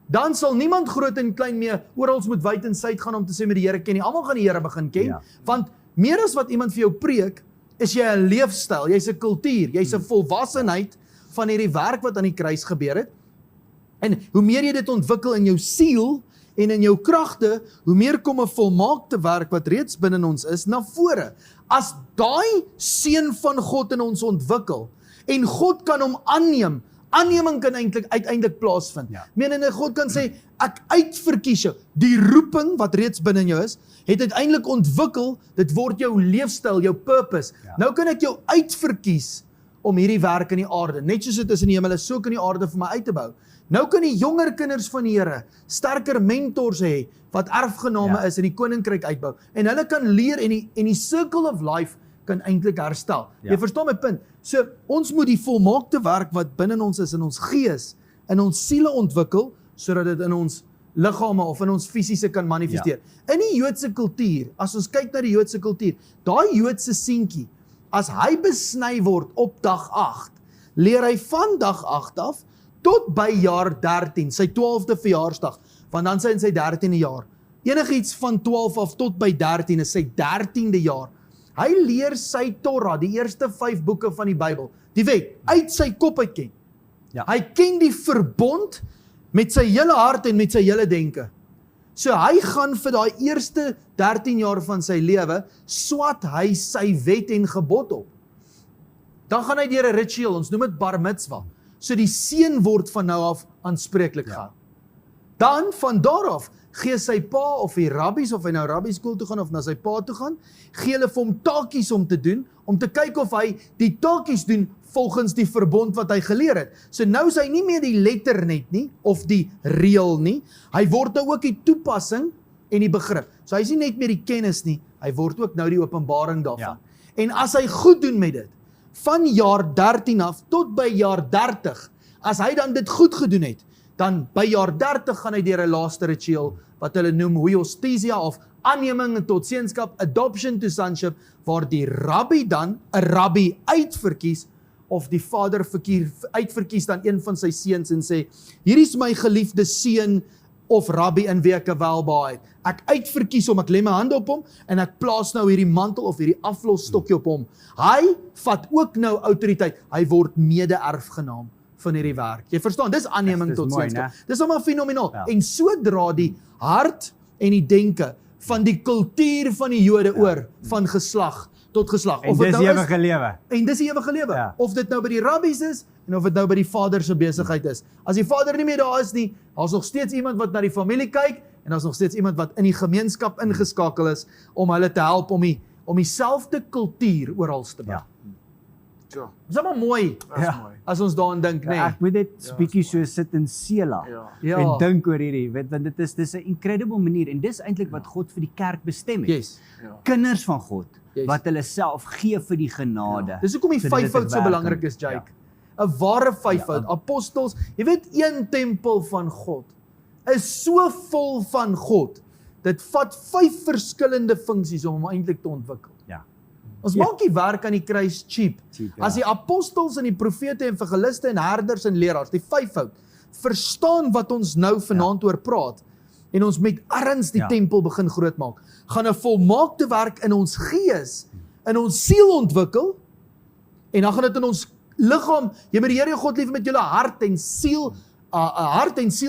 Dan sal niemand groot en klein meer oral moet wyd en suid gaan om te sê met die Here ken nie. Almal gaan die Here begin ken, want meer as wat iemand vir jou preek, is jy 'n leefstyl, jy's 'n kultuur, jy's 'n volwassenheid van hierdie werk wat aan die kruis gebeur het. En hoe meer jy dit ontwikkel in jou siel en in jou kragte, hoe meer kom 'n volmaakte werk wat reeds binne ons is na vore. As daai seun van God in ons ontwikkel en God kan hom aanneem, aanneming kan uiteindelik plaasvind. Menende God kan sê, ek uitverkies jou. Die roeping wat reeds binne jou is, het uiteindelik ontwikkel, dit word jou leefstyl, jou purpose. Nou kan ek jou uitverkies om hierdie werk in die aarde, net soos dit is in die hemel, so kan die aarde vir my uit te bou. Nou kan die jonger kinders van die Here sterker mentors hê, wat erfgename is in die koninkryk uitbou, en hulle kan leer en die circle of life kan eintlik herstel. Jy verstaan my punt? So, ons moet die volmaakte werk wat binne ons is, in ons gees, in ons siele ontwikkel, sodat dit in ons liggame of in ons fisiese kan manifesteer. In die Joodse kultuur, as ons kyk na die Joodse kultuur, daai Joodse seentjie, as hy besny word op dag 8, leer hy van dag 8 af, tot by jaar 13, sy 12de verjaarsdag, want dan sy in sy 13de jaar. Enigiets van 12 af tot by 13 is sy 13de jaar. Hy leer sy Torah, die eerste 5 boeke van die Bybel, die wet, uit sy kop uit ken. Hy ken die verbond met sy hele hart en met sy hele denke. So hy gaan vir daai eerste 13 jaar van sy lewe, swat hy sy wet en gebod op. Dan gaan hy deur 'n ritueel, ons noem dit bar mitzvah. So die seun word van nou af aanspreeklik gehou. Dan van daar af gee sy pa of die rabbies, of hy nou rabbiskool toe gaan of na sy pa toe gaan, gee hulle vir hom taakies om te doen, om te kyk of hy die taakies doen volgens die verbond wat hy geleer het. So nou is hy nie meer die letter net nie, of die reël nie, hy word nou ook die toepassing en die begrip. So hy is nie net meer die kennis nie, hy word ook nou die openbaring daarvan. En as hy goed doen met dit, van jaar 13 af tot by jaar 30, as hy dan dit goed gedoen het, dan by jaar 30 gaan hy deur 'n laaste ritueel, wat hulle noem huiothesia, of aanneming tot seunskap, adoption to sonship, waar die rabbi dan 'n rabbi uitverkies, of die vader uitverkies dan een van sy seuns en sê, hier is my geliefde seun, of rabbi in wie ek 'n welbehae het. Ek uitverkies hom, ek lê my hande op hom en ek plaas nou hierdie mantel of hierdie aflosstokkie op hom. Hy vat ook nou autoriteit. Hy word mede-erfgenaam van hierdie werk. Jy verstaan, dis aanneming tot seenskap. Dis sommer fenomenaal. Ja. En sodra die hart en die denke van die kultuur van die Jode oor, van geslag tot geslag. En dis ewige lewe. En dis ewige lewe. Ja. Of dit nou by die rabbies is, en of dit nou by die vader se besigheid is. As die vader nie meer daar is nie, daar's nog steeds iemand wat na die familie kyk, en daar's nog steeds iemand wat in die gemeenskap ingeskakel is, om hulle te help om dieselfde kultuur oral te bring. Ja. Dis maar mooi, as ons daaraan dink, nee. Ek moet net bietjie so sit in Sela, en dink oor hierdie, want dit is 'n incredible manier, en dis eintlik wat God vir die kerk bestem het. Yes. Kinders van God, wat hulle self gee vir die genade. Dis hoekom die vyfvoud so belangrik is, Jake. 'n Ware vyfvoud, apostels, jy weet, een tempel van God is so vol van God. Dit vat 5 verskillende funksies om hom eintlik te ontwikkel. Ons maak die werk aan die kruis cheap. As die apostels en die profete en evangeliste en herders en leraars, die vyfvoud, verstaan wat ons nou vanaand oor praat, en ons met erns die tempel begin groot maak, gaan 'n volmaakte werk in ons gees, in ons siel ontwikkel, en dan gaan dit in ons liggaam, jy moet die Here jou God lief met julle hart en siel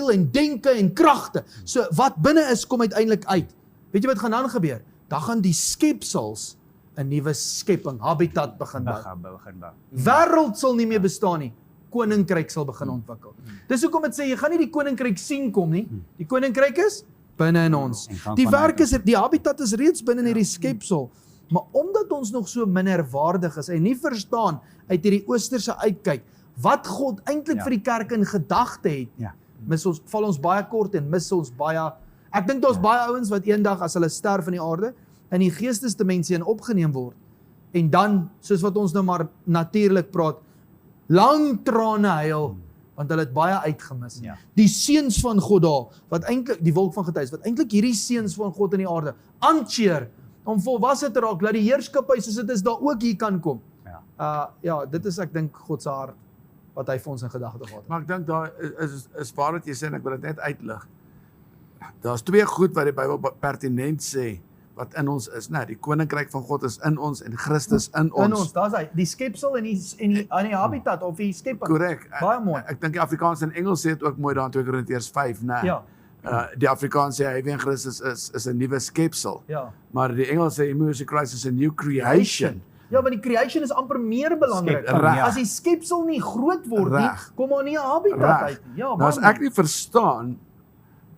en denke en kragte. So wat binne is, kom uiteindelik uit. Weet jy wat gaan dan gebeur? Dan gaan die skepsels 'n nuwe skepping, habitat begin bou. Wêreld sal nie meer bestaan nie. Koninkryk sal begin ontwikkel. Dis hoekom dit sê, jy gaan nie die koninkryk sien kom nie. Die koninkryk is binne in ons. Die werk is, die habitat is reeds binne in hierdie skepsel. Maar omdat ons nog so minderwaardig is en nie verstaan uit hierdie oosterse uitkyk wat God eintlik vir die kerk in gedagte het, val ons baie kort en mis ons baie. Ek dink daar's baie ouens wat eendag as hulle sterf in die aarde in die geestesdimensie opgeneem word. En dan, soos wat ons nou maar natuurlik praat, lang trane huil, want hulle het baie uitgemis. Die seuns van God daar, wat eintlik die wolk van getuies, wat eintlik hierdie seuns van God in die aarde aancheer om volwasse te raak, laat die heerskappy soos dit is daar ook hier kan kom. Dit is ek dink God se hart wat hy vir ons in gedagte gehad het. Maar ek dink daar is waar wat jy sê en ek wil dit net uitlig. Daar's 2 goed wat die Bybel pertinent sê wat in ons is, die koninkryk van God is in ons en Christus in ons. In ons, daar's hy, die skepsel en die habitat of die skepping. Korrek. Baie mooi. Ek dink die Afrikaans en Engels sê dit ook mooi daar in 2 Korintiërs 5, die Afrikaans sê hy wie in Christus is 'n nuwe skepsel. Maar die Engels sê he Christ is a new creation. Ja, want die creation is amper meer belangrik. As die skepsel nie groot word nie, kom maar nie 'n habitat uit nie. Nou as ek nie verstaan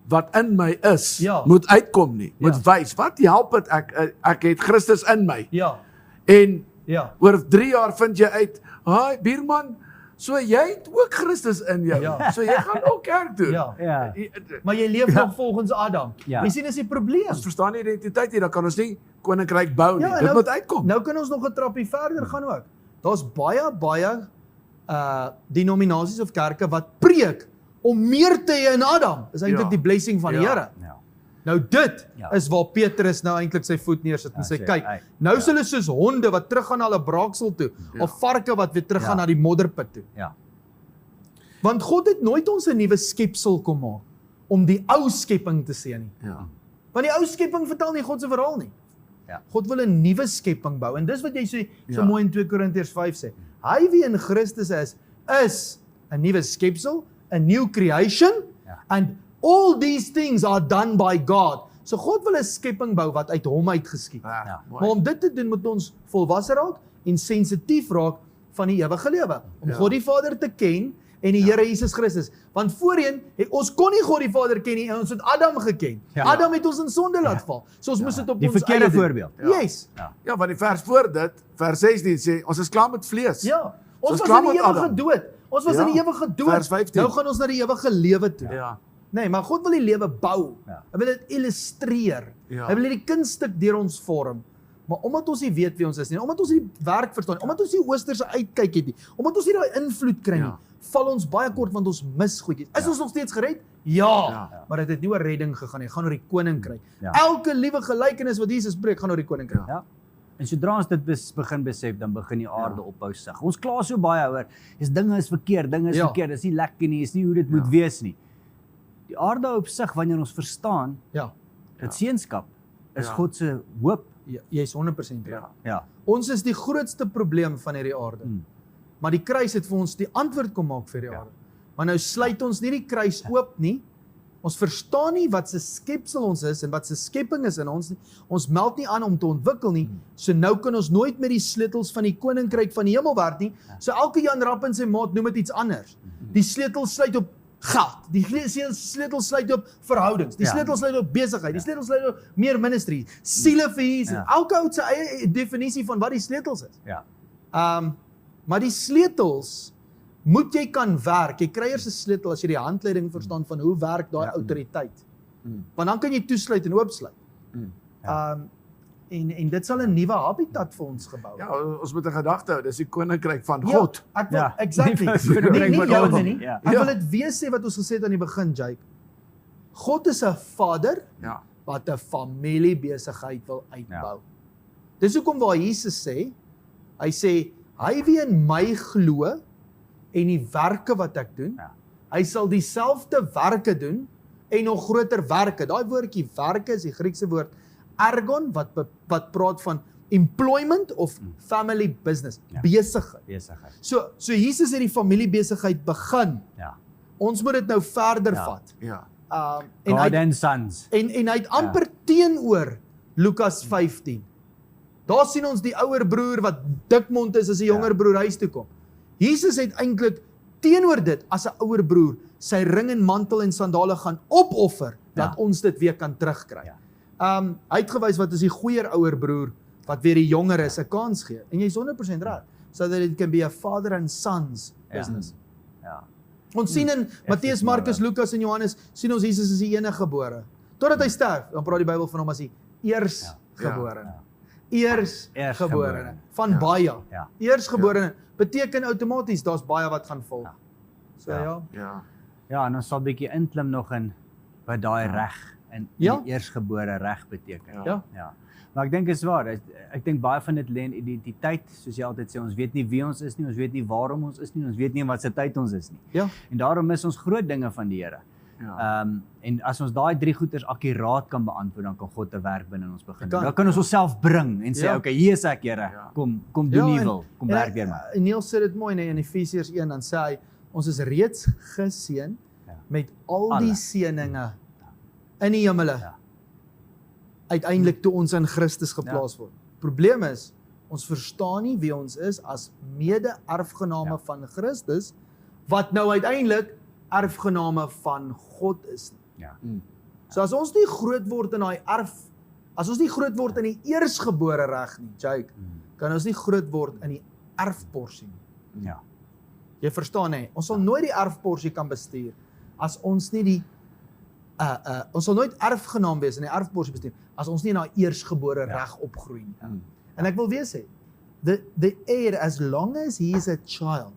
wat in my is, moet uitkom nie, moet wys, wat help het ek het Christus in my, en oor 3 jaar vind jy uit, buurman, so jy het ook Christus in jou, so jy gaan ook kerk doen, maar jy leef nog volgens Adam, jy sien is die probleem, ons verstaan die identiteit hier, dan kan ons nie koninkryk bou nie, dit moet uitkom. Nou kan ons nog 'n trappie verder gaan ook, daar's baie denominasies of kerke wat preek, om meer te hê in Adam, is eintlik die blessing van die Here. Nou dit is waar Petrus nou eintlik sy voet neersit en sê, kyk, nou is hulle soos honde wat teruggaan na hulle braaksel toe, of varke wat weer teruggaan na die modderput toe. Want God het nooit ons 'n nuwe skepsel kom maak, om die ou skepping te sien nie. Want die ou skepping vertel nie God se verhaal nie. God wil 'n nuwe skepping bou, en dis wat jy so mooi in 2 Korintiërs 5 sê, hy wie in Christus is 'n nuwe skepsel, a new creation, and all these things are done by God. So God wil 'n skepping bou wat uit hom uit geskied. Maar om dit te doen moet ons volwasse raak en sensitief raak van die ewige lewe. Om God die Vader te ken en die Here Jesus Christus. Want voorheen, ons kon nie God die Vader ken nie, en ons het Adam geken. Adam het ons in sonde laat val. So ons moes dit op ons eie doen. Die verkeerde voorbeeld. Yes. Ja, want die vers voor dit, vers 16 sê, ons is klaar met vlees. Ons was in die ewige dood. Ons was in die ewige dood. Vers 15. Nou gaan ons na die ewige lewe toe. Nee, maar God wil die lewe bou. Hy wil dit illustreer. Hy wil hierdie kunststuk deur ons vorm. Maar omdat ons nie weet wie ons is nie, omdat ons nie die werk verstaan nie, omdat ons nie oosterse uitkyk het nie, omdat ons nie daai invloed kry nie, val ons baie kort want ons mis goedjies. Is ons nog steeds gered? Maar dit het nie oor redding gegaan nie, gaan oor die koninkryk. Elke liewe gelykenis wat Jesus preek, gaan oor die koninkryk. En sodra ons dit begin besef, dan begin die aarde ophou sug. Ons kla so baie oor, dinge is verkeerd, dis nie lekker nie, is nie hoe dit moet wees nie. die aarde op sig, wanneer ons verstaan, dat seënskap is God se hoop. Jy is 100% reg. Ja. Ons is die grootste probleem van hierdie aarde. Maar die kruis het vir ons die antwoord kom maak vir die aarde. Maar nou sluit ons nie die kruis oop nie. Ons verstaan nie wat se skepsel ons is en wat se skepping is in ons nie. Ons meld nie aan om te ontwikkel nie. So nou kan ons nooit met die sleutels van die koninkryk van die hemel werk nie. So elke Jan Rapp en sy maat noem dit iets anders. Die sleutel sluit op geld. Die sleutel sluit op verhoudings. Die sleutel sluit op besigheid. Die sleutel sluit op meer ministry. Siele vir Jesus. Elke ou het sy eie definisie van wat die sleutels is. Maar die sleutels moet jy kan werk. Jy kry eers 'n sleutel as jy die handleiding verstaan van hoe werk daai autoriteit. Want dan kan jy toesluit en oopsluit. En dit sal 'n nuwe habitat vir ons gebou. Ja, ons moet 'n gedagte hou, dis die koninkryk van God. Ek wil exactly. Nie jou nie. Ek wil dit weer sê wat ons gesê het aan die begin, Jake. God is 'n Vader wat 'n familiebesigheid wil uitbou. Dis hoekom waar Jesus sê, hy sê, hy wie in my glo en die werke wat ek doen, hy sal dieselfde werke doen en nog groter werke. Daai woordjie werke is die Griekse woord ergon wat praat van employment of family business, besigheid. So Jesus het die familiebesigheid begin. Ons moet dit nou verder vat. God and sons. En hy het amper teenoor Lukas 15. Daar sien ons die ouer broer wat dikmond is as 'n jonger broer huis toe kom. Jesus het eintlik teenoor dit as 'n ouer broer sy ring en mantel en sandale gaan opoffer dat ons dit weer kan terugkry. Hy het gewys wat is die goeie ouer broer wat weer die jonger is 'n kans gee. En jy's 100% reg. So that it can be a father and sons business. Ons sien in Matteus, Markus, Lukas en Johannes sien ons Jesus is die enige gebore. Totdat hy sterf, dan praat die Bybel van hom as die eersgeborene. Eersgeborene van baie. Eersgeborene beteken outomaties daar's baie wat gaan volg. So en ons sal 'n bietjie inklim nog in wat daai reg in die eersgebore reg beteken. Maar ek dink is waar. Ek dink baie van dit lê in identiteit, soos jy altyd sê, ons weet nie wie ons is nie, ons weet nie waarom ons is nie, ons weet nie in wat se tyd ons is nie. En daarom mis ons groot dinge van die Here. En as ons daai 3 goeters akkuraat kan beantwoord, dan kan God te werk binne ons begin. Dan kan ons onsself bring en sê, okay, hier is ek, Here. Kom doen nie wil, kom werk deur my. En Neil sê dit mooi in Efesiërs 1, dan sê hy, ons is reeds geseën met al die seëninge in die hemele. Uiteindelik toe ons in Christus geplaas word. Probleem is, ons verstaan nie wie ons is as mede-erfgename van Christus, wat nou uiteindelik erfgename van God is nie. So as ons nie groot word in daai as ons nie groot word in die eersgebore reg nie, Jake, kan ons nie groot word in die erfporsie nie. Jy verstaan nie, ons sal nooit die erfporsie kan bestuur as ons nie die ons sal nooit erfgenaam wees in die erfporsie bestuur as ons nie in daai eersgebore reg opgroei nie. En ek wil weer sê, the heir, as long as he is a child,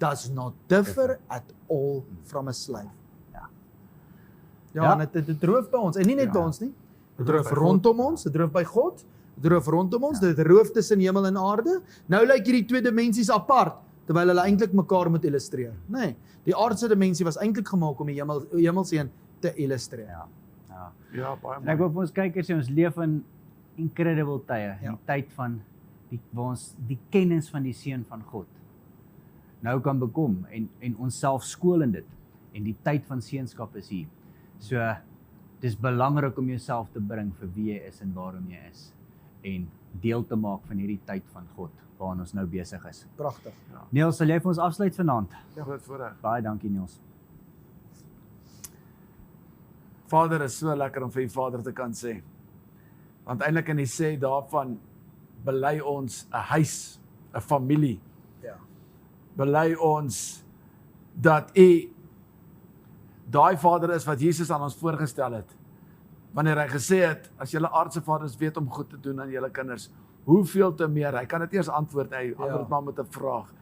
does not differ at all from a slave. En dit roof by ons, en nie net by ons nie, dit roof rondom ons, dit roof by God, dit roof rondom ons, dit roof tussen hemel en aarde. Nou lyk hierdie 2 dimensies apart, terwyl hulle eintlik mekaar moet illustreer. Nee, die aardse dimensie was eintlik gemaak om die hemelse een te illustreer. Ja, baie mooi. En ek wil vir ons kykers sê, ons leef in incredible tye, die tyd van waar ons die kennis van die seun van God nou kan bekom en onsself skool in dit. En die tyd van seunskap is hier. So, dis belangrik om jouself te bring vir wie jy is en waarom jy is. En deel te maak van hierdie tyd van God, waarin ons nou besig is. Pragtig. Niels, sal jy vir ons afsluit vanaand? Groot voorreg. Baie dankie, Niels. Vader, is so lekker om vir u Vader te kan sê. Want eintlik kan jy sê daarvan, bely ons 'n huis, 'n familie. Bely ons dat u daai Vader is wat Jesus aan ons voorgestel het. Wanneer hy gesê het, as julle aardse vaders weet om goed te doen aan julle kinders, hoeveel te meer, hy kan dit eers antwoord, hy antwoord maar met 'n vraag.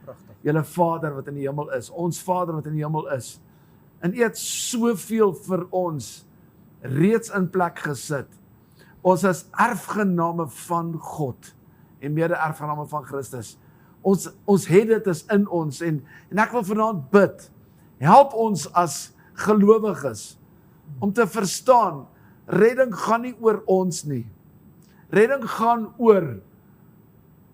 Julle Vader wat in die hemel is, ons Vader wat in die hemel is. En u het soveel vir ons reeds in plek gesit. Ons is erfgename van God en mede-erfgename van Christus. Ons het dit is in ons en ek wil vanaand bid, help ons as gelowiges om te verstaan, redding gaan nie oor ons nie. Redding gaan oor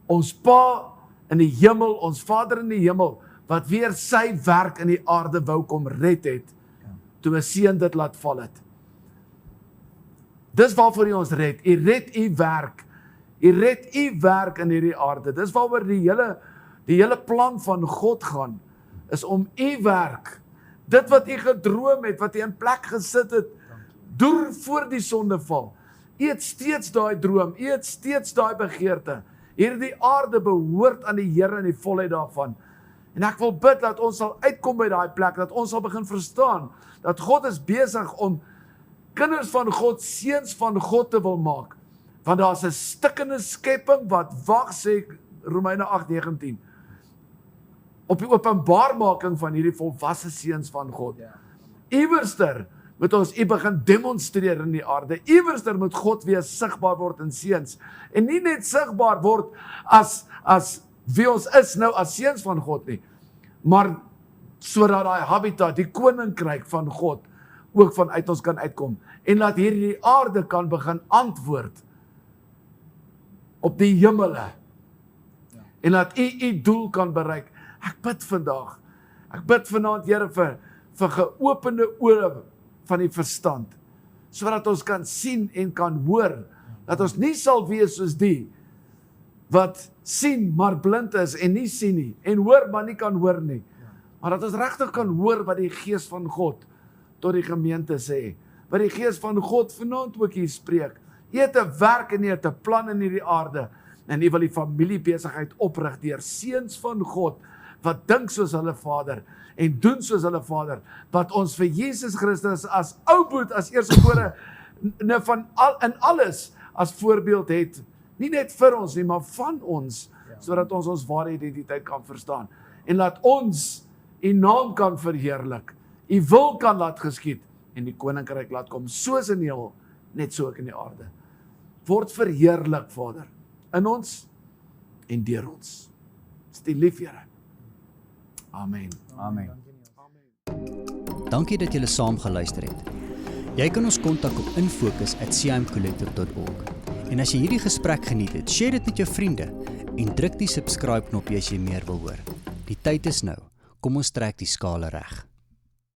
ons Pa in die hemel, ons Vader in die hemel, wat weer sy werk in die aarde wou kom red het, toe 'n seun dit laat val het. Dis waarvoor hy ons red. Hy red u werk. Hy red u werk in hierdie aarde. Dis waaroor die hele plan van God gaan, is om u werk, dit wat u gedroom het, wat u in plek gesit het, deur voor die sondeval. U het steeds daai droom, u het steeds daai begeerte. Hierdie aarde behoort aan die Here in die volheid daarvan. En ek wil bid dat ons sal uitkom by daai plek, dat ons sal begin verstaan, dat God is besig om kinders van God, seuns van God te wil maak. Want daar's 'n stikkende skepping wat wag, sê Romeine 8:19, op die openbaarmaking van hierdie volwasse seuns van God. Iewerster moet ons begin demonstreer in die aarde. Iewerster moet God weer sigbaar word in seuns. En nie net sigbaar word as wie ons is nou as seuns van God nie, maar sodat daai habitat, die koninkryk van God, ook vanuit ons kan uitkom. En laat hierdie aarde kan begin antwoord op die hemele. En laat u doel kan bereik. Ek bid vandag. Ek bid vanaand, Here, vir geopende ore van die verstand, sodat ons kan sien en kan hoor, dat ons nie sal wees soos die, wat sien, maar blind is, en nie sien nie, en hoor, maar nie kan hoor nie. Maar dat ons regtig kan hoor wat die Gees van God tot die gemeente sê, wat die Gees van God vanaand ook hier spreek. U het 'n werk en u het 'n plan in hierdie aarde, en u wil die familiebesigheid oprig deur seuns van God, wat dink soos hulle Vader, en doen soos hulle Vader, wat ons vir Jesus Christus as ouboet, as eerstgebore in alles as voorbeeld het, nie net vir ons nie, maar van ons, sodat ons ons ware identiteit kan verstaan, en laat ons u naam kan verheerlik, u wil kan laat geskied, en die koninkryk laat kom, soos in die hemel, net so ook in die aarde. Word verheerlik, Vader, in ons en deur ons. Dis die lief, Here. Amen. Amen. Dankie dat julle saam geluister het. Jy kan ons kontak op infocus@cimcollective.org. En as jy hierdie gesprek geniet het, share dit met jou vriende en druk die subscribe knopjie as jy meer wil hoor. Die tyd is nou. Kom ons trek die skale reg.